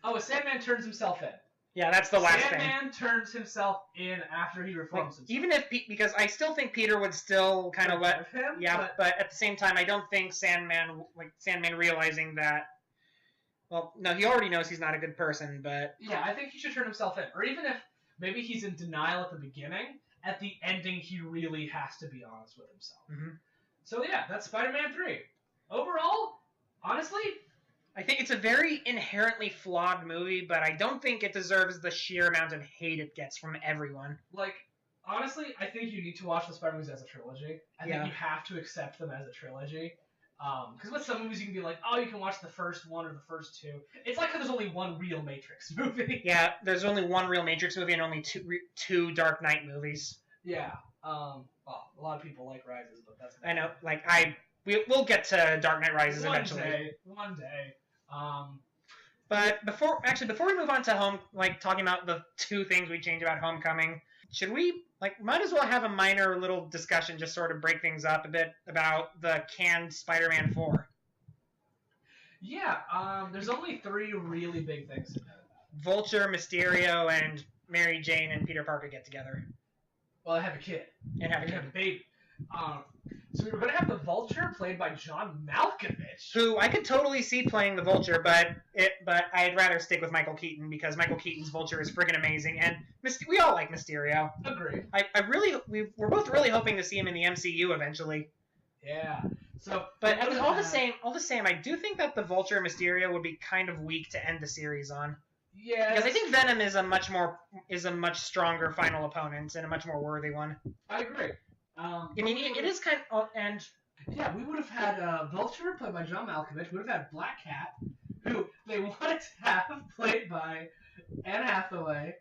Oh, Sandman turns himself in. Yeah, that's the last thing. Sandman turns himself in after he reforms himself. Even if because I still think Peter would still kind of let him. Yeah, but at the same time, I don't think Sandman realizing that. Well, no, he already knows he's not a good person, but yeah, I think he should turn himself in, or even if maybe he's in denial at the beginning, at the ending he really has to be honest with himself. Mm-hmm. So yeah, that's Spider-Man 3. Overall, honestly, I think it's a very inherently flawed movie, but I don't think it deserves the sheer amount of hate it gets from everyone. Like, honestly, I think you need to watch the Spider-Man movies as a trilogy. I think you have to accept them as a trilogy. Because with some movies you can be like, oh, you can watch the first one or the first two. It's like there's only one real Matrix movie. Yeah, there's only one real Matrix movie and only two Dark Knight movies. Yeah. Well, a lot of people like Rises, but that's... I know. Like, we'll get to Dark Knight Rises eventually. One day. But before we move on to talking about the two things we changed about Homecoming, should we, might as well have a minor little discussion, just sort of break things up a bit about the canned Spider-Man 4? Yeah, there's only 3 really big things to know about. Vulture, Mysterio, and Mary Jane and Peter Parker get together. Well, I have a kid. And have a baby. So we were going to have the Vulture played by John Malkovich. Who I could totally see playing the Vulture, but I'd rather stick with Michael Keaton because Michael Keaton's Vulture is friggin' amazing, and we all like Mysterio. Agreed. We're both really hoping to see him in the MCU eventually. Yeah. So, but all the same, I do think that the Vulture and Mysterio would be kind of weak to end the series on. Yeah. Because I think Venom is a much stronger final opponent and a much more worthy one. I agree. I mean, it is kind of, and yeah, we would have had Vulture played by John Malkovich. We would have had Black Cat, who they wanted to have played by Anne Hathaway,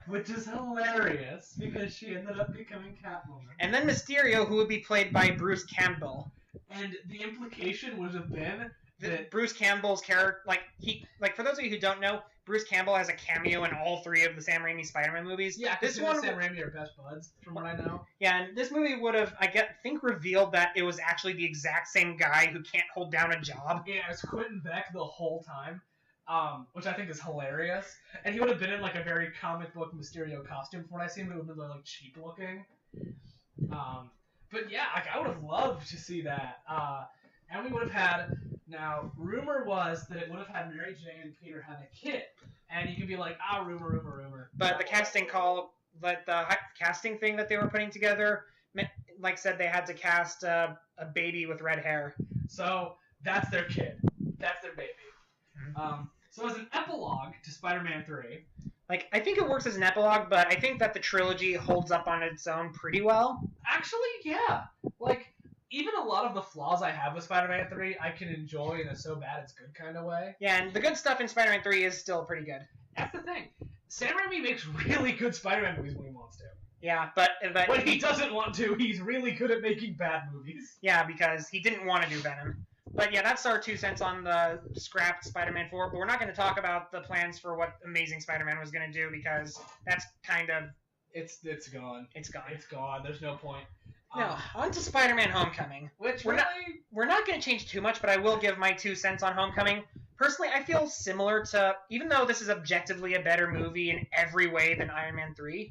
which is hilarious because she ended up becoming Catwoman. And then Mysterio, who would be played by Bruce Campbell. And the implication would have been that Bruce Campbell's character, for those of you who don't know, Bruce Campbell has a cameo in all 3 of the Sam Raimi Spider-Man movies. Yeah, this one Sam Raimi are best buds, from what I know. Yeah, and this movie would have, think revealed that it was actually the exact same guy who can't hold down a job. Yeah, it's Quentin Beck the whole time, which I think is hilarious. And he would have been in, a very comic book Mysterio costume. From what I see him, it would have been, cheap looking. But yeah, I would have loved to see that. And we would have had... Now, rumor was that it would have had Mary Jane and Peter have a kid. And you could be like, rumor. But the casting casting thing that they were putting together, said they had to cast a baby with red hair. So, that's their kid. That's their baby. Mm-hmm. So as an epilogue to Spider-Man 3... I think it works as an epilogue, but I think that the trilogy holds up on its own pretty well. Actually, yeah. Even a lot of the flaws I have with Spider-Man 3, I can enjoy in a so bad it's good kind of way. Yeah, and the good stuff in Spider-Man 3 is still pretty good. That's the thing. Sam Raimi makes really good Spider-Man movies when he wants to. Yeah, but when he doesn't want to, he's really good at making bad movies. Yeah, because he didn't want to do Venom. But yeah, that's our 2 cents on the scrapped Spider-Man 4, but we're not going to talk about the plans for what Amazing Spider-Man was going to do because that's kind of... It's gone. It's gone. It's gone. There's no point. No, on to Spider-Man Homecoming. Which we're not going to change too much, but I will give my 2 cents on Homecoming. Personally, I feel similar to, even though this is objectively a better movie in every way than Iron Man 3,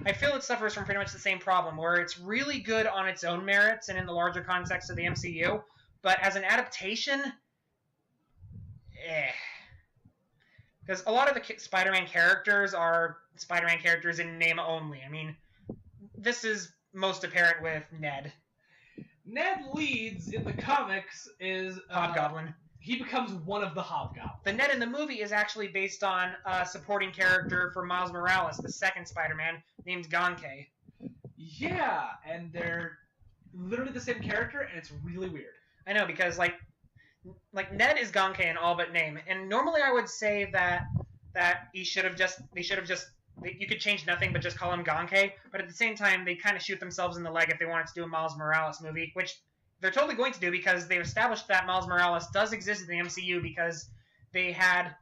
I feel it suffers from pretty much the same problem, where it's really good on its own merits and in the larger context of the MCU, but as an adaptation, because a lot of the Spider-Man characters are Spider-Man characters in name only. I mean, this is most apparent with Ned. Ned Leeds in the comics is... Hobgoblin. he becomes one of the Hobgoblins. The Ned in the movie is actually based on a supporting character for Miles Morales, the second Spider-Man, named Ganke. Yeah, and they're literally the same character, and it's really weird. I know, because like Ned is Ganke in all but name, and normally I would say that they should have just you could change nothing but just call him Ganke, but at the same time they kind of shoot themselves in the leg if they wanted to do a Miles Morales movie, which they're totally going to do because they've established that Miles Morales does exist in the MCU because they had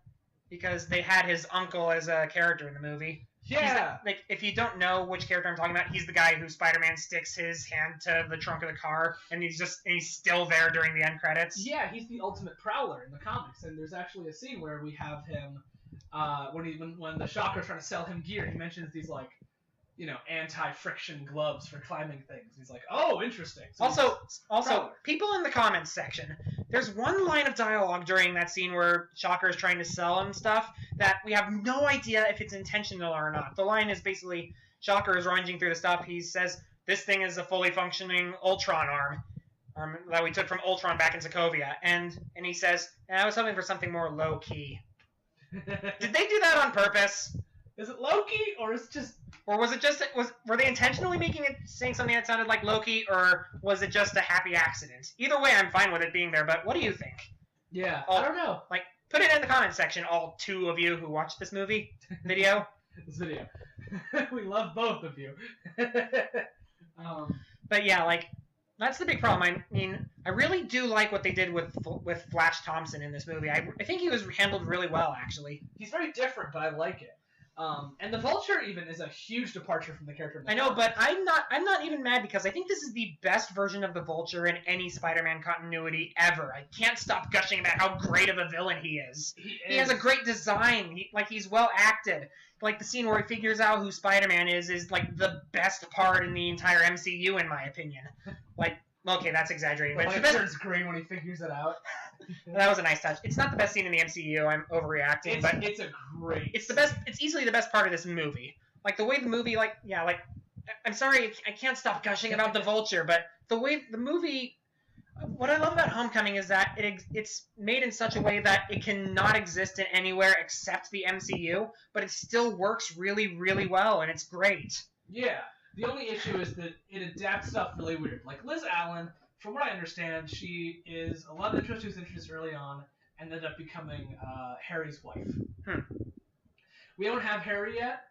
his uncle as a character in the movie. Yeah. Like, if you don't know which character I'm talking about, he's the guy who Spider-Man sticks his hand to the trunk of the car, and he's still there during the end credits. Yeah, he's the ultimate prowler in the comics, and there's actually a scene where we have him when the Shocker's trying to sell him gear. He mentions these anti-friction gloves for climbing things. He's like, oh, interesting. So also, people in the comments section, there's one line of dialogue during that scene where Shocker is trying to sell him stuff that we have no idea if it's intentional or not. The line is basically, Shocker is ranging through the stuff. He says, this thing is a fully functioning Ultron arm that we took from Ultron back in Sokovia. And he says, I was hoping for something more low-key. Did they do that on purpose? Is it Loki, or is it just... Or were they intentionally saying something that sounded like Loki, or was it just a happy accident? Either way, I'm fine with it being there, but what do you think? Yeah, I don't know. Like, put it in the comment section, all two of you who watched this video. This video. We love both of you. But yeah, like, that's the big problem. I mean, I really do like what they did with Flash Thompson in this movie. I think he was handled really well, actually. He's very different, but I like it. And the Vulture even is a huge departure from the character. I know, but I'm not even mad because I think this is the best version of the Vulture in any Spider-Man continuity ever. I can't stop gushing about how great of a villain he is. He has a great design. He's well acted. Like the scene where he figures out who Spider-Man is like the best part in the entire MCU, in my opinion. Like, okay, that's exaggerating, but it turns green when he figures it out. That was a nice touch. It's not the best scene in the MCU. I'm overreacting, but it's a great. It's the best. It's easily the best part of this movie. Like the way the movie, I'm sorry, I can't stop gushing about the Vulture, but the way the movie. What I love about Homecoming is that it's made in such a way that it cannot exist in anywhere except the MCU, but it still works really, really well, and it's great. Yeah. The only issue is that it adapts stuff really weird. Like Liz Allen, from what I understand, she is a love interest who's introduced early on and ended up becoming Harry's wife. We don't have Harry yet,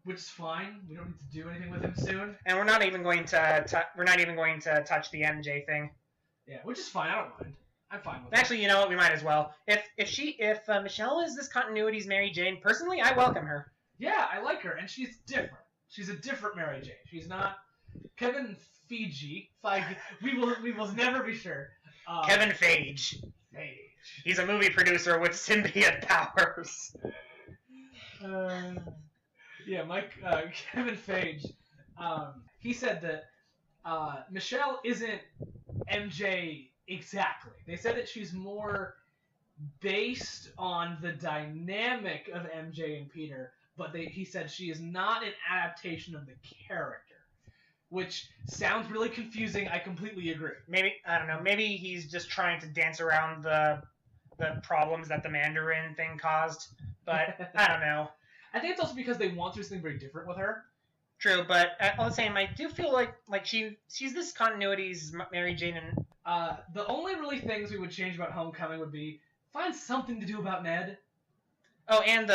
which is fine. We don't need to do anything with him soon. And we're not even going to touch the MJ thing. Yeah, which is fine. I don't mind. I'm fine with it. Actually, you know what? We might as well. If Michelle is this continuity's Mary Jane, personally, I welcome her. Yeah, I like her, and she's different. She's a different Mary Jane. She's not Kevin Feige. We will never be sure. Kevin Feige. He's a movie producer with symbiote powers. Kevin Feige. He said that Michelle isn't MJ exactly. They said that she's more based on the dynamic of MJ and Peter. But he said she is not an adaptation of the character, which sounds really confusing. I completely agree. Maybe, I don't know, maybe he's just trying to dance around the problems that the Mandarin thing caused, but I don't know. I think it's also because they want to do something very different with her. True, but all the same, I do feel like she's this continuity's Mary Jane. And the only really things we would change about Homecoming would be find something to do about Ned. Oh, and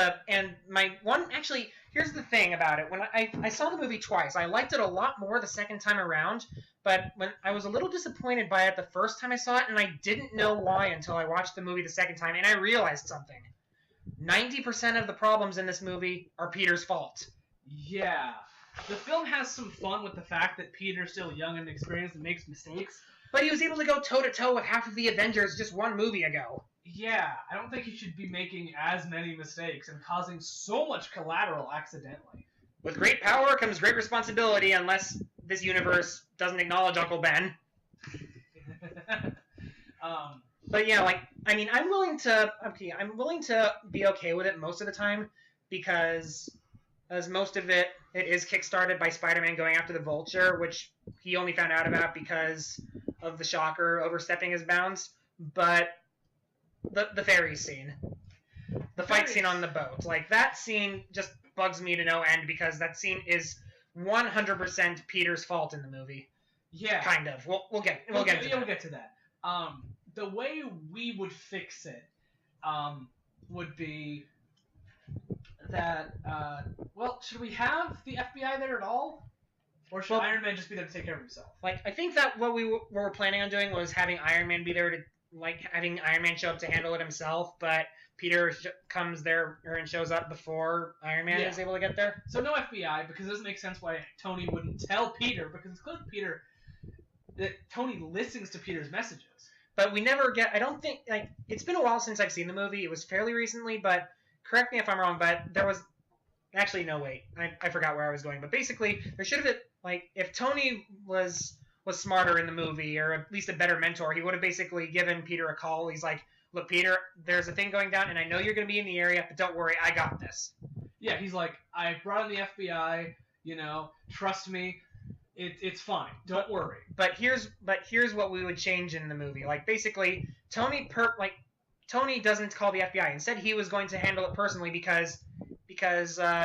my one, actually, here's the thing about it. When I saw the movie twice, I liked it a lot more the second time around, but when I was a little disappointed by it the first time I saw it, and I didn't know why until I watched the movie the second time, and I realized something. 90% of the problems in this movie are Peter's fault. Yeah. The film has some fun with the fact that Peter's still young and inexperienced and makes mistakes. But he was able to go toe-to-toe with half of the Avengers just one movie ago. Yeah, I don't think he should be making as many mistakes and causing so much collateral accidentally. With great power comes great responsibility, unless this universe doesn't acknowledge Uncle Ben. But yeah, I'm willing to be okay with it most of the time, because as most of it is kickstarted by Spider-Man going after the Vulture, which he only found out about because of the Shocker overstepping his bounds. but the ferry scene, the fight scene on the boat, like that scene just bugs me to no end because that scene is 100% Peter's fault in the movie. Yeah, kind of. We'll get to that. The way we would fix it would be that. Well, should we have the FBI there at all, or should Iron Man just be there to take care of himself? Like, I think that what we were planning on doing was having Iron Man be there to, like, having Iron Man show up to handle it himself, but Peter comes there and shows up before Iron Man is able to get there. So no FBI, because it doesn't make sense why Tony wouldn't tell Peter, because it's clear that Tony listens to Peter's messages. But we never get, I don't think, like, it's been a while since I've seen the movie. It was fairly recently, but correct me if I'm wrong, but there was, actually, no, wait, I forgot where I was going. But basically, there should have been, like, if Tony was smarter in the movie, or at least a better mentor, he would have basically given Peter a call. He's like, look, Peter, there's a thing going down, and I know you're going to be in the area, but don't worry, I got this. Yeah, he's like, I brought in the FBI, trust me, it's fine, don't worry. But here's what we would change in the movie. Like, basically, Tony doesn't call the FBI. Instead, he was going to handle it personally because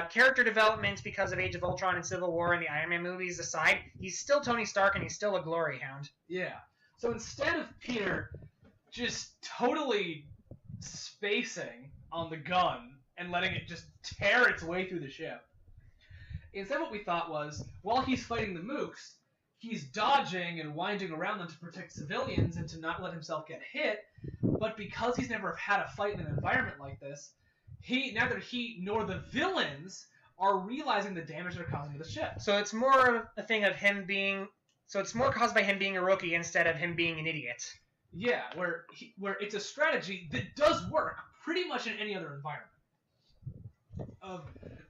character development, because of Age of Ultron and Civil War and the Iron Man movies aside, he's still Tony Stark and he's still a glory hound. Yeah. So instead of Peter just totally spacing on the gun and letting it just tear its way through the ship, instead what we thought was, while he's fighting the mooks, he's dodging and winding around them to protect civilians and to not let himself get hit, but because he's never had a fight in an environment like this, neither he nor the villains are realizing the damage they're causing to the ship. So it's more a thing of him being... So it's more caused by him being a rookie instead of him being an idiot. Yeah, where it's a strategy that does work pretty much in any other environment. Of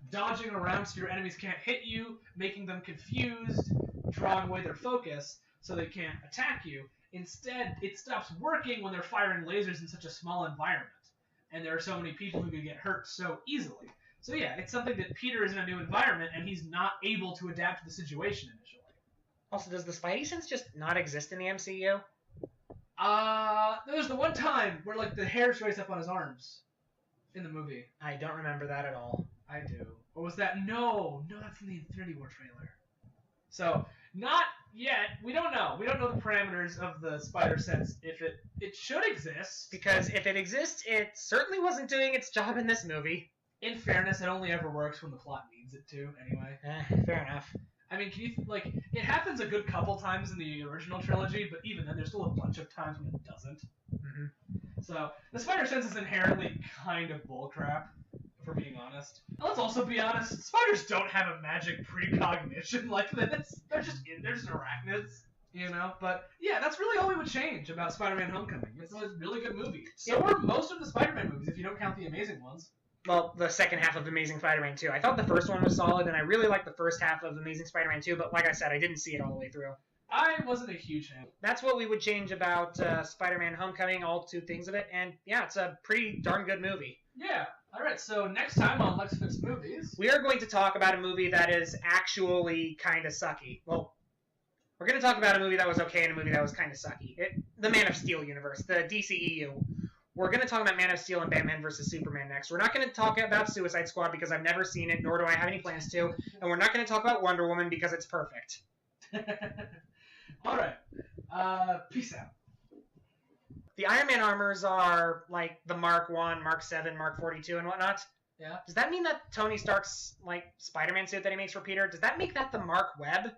dodging around so your enemies can't hit you, making them confused, drawing away their focus so they can't attack you. Instead, it stops working when they're firing lasers in such a small environment. And there are so many people who can get hurt so easily. So yeah, it's something that Peter is in a new environment and he's not able to adapt to the situation initially. Also, does the Spidey sense just not exist in the MCU? There's the one time where, like, the hair shows up on his arms in the movie. I don't remember that at all. I do. Or was that... No, that's in the Infinity War trailer. So, not yet. We don't know. We don't know the parameters of the spider sense. If it should exist. Because if it exists, it certainly wasn't doing its job in this movie. In fairness, it only ever works when the plot needs it to, anyway. Fair enough. I mean, it happens a good couple times in the original trilogy, but even then, there's still a bunch of times when it doesn't. Mm-hmm. So, the spider sense is inherently kind of bullcrap, if we're being honest. And let's also be honest, spiders don't have a magic precognition like this. They're just arachnids, But, yeah, that's really all we would change about Spider-Man Homecoming. It's a really good movie. So are most of the Spider-Man movies, if you don't count the amazing ones. Well, the second half of Amazing Spider-Man 2. I thought the first one was solid, and I really liked the first half of Amazing Spider-Man 2, but like I said, I didn't see it all the way through. I wasn't a huge fan. That's what we would change about Spider-Man Homecoming, all two things of it, and yeah, it's a pretty darn good movie. Yeah. Alright, so next time on Let's Fix Movies... we are going to talk about a movie that is actually kind of sucky. Well, we're going to talk about a movie that was okay and a movie that was kind of sucky. The Man of Steel universe, the DCEU. We're going to talk about Man of Steel and Batman vs. Superman next. We're not going to talk about Suicide Squad because I've never seen it, nor do I have any plans to. And we're not going to talk about Wonder Woman because it's perfect. All right. Peace out. The Iron Man armors are like the Mark 1, Mark 7, Mark 42, and whatnot. Yeah. Does that mean that Tony Stark's like Spider-Man suit that he makes for Peter, does that make that the Mark Webb?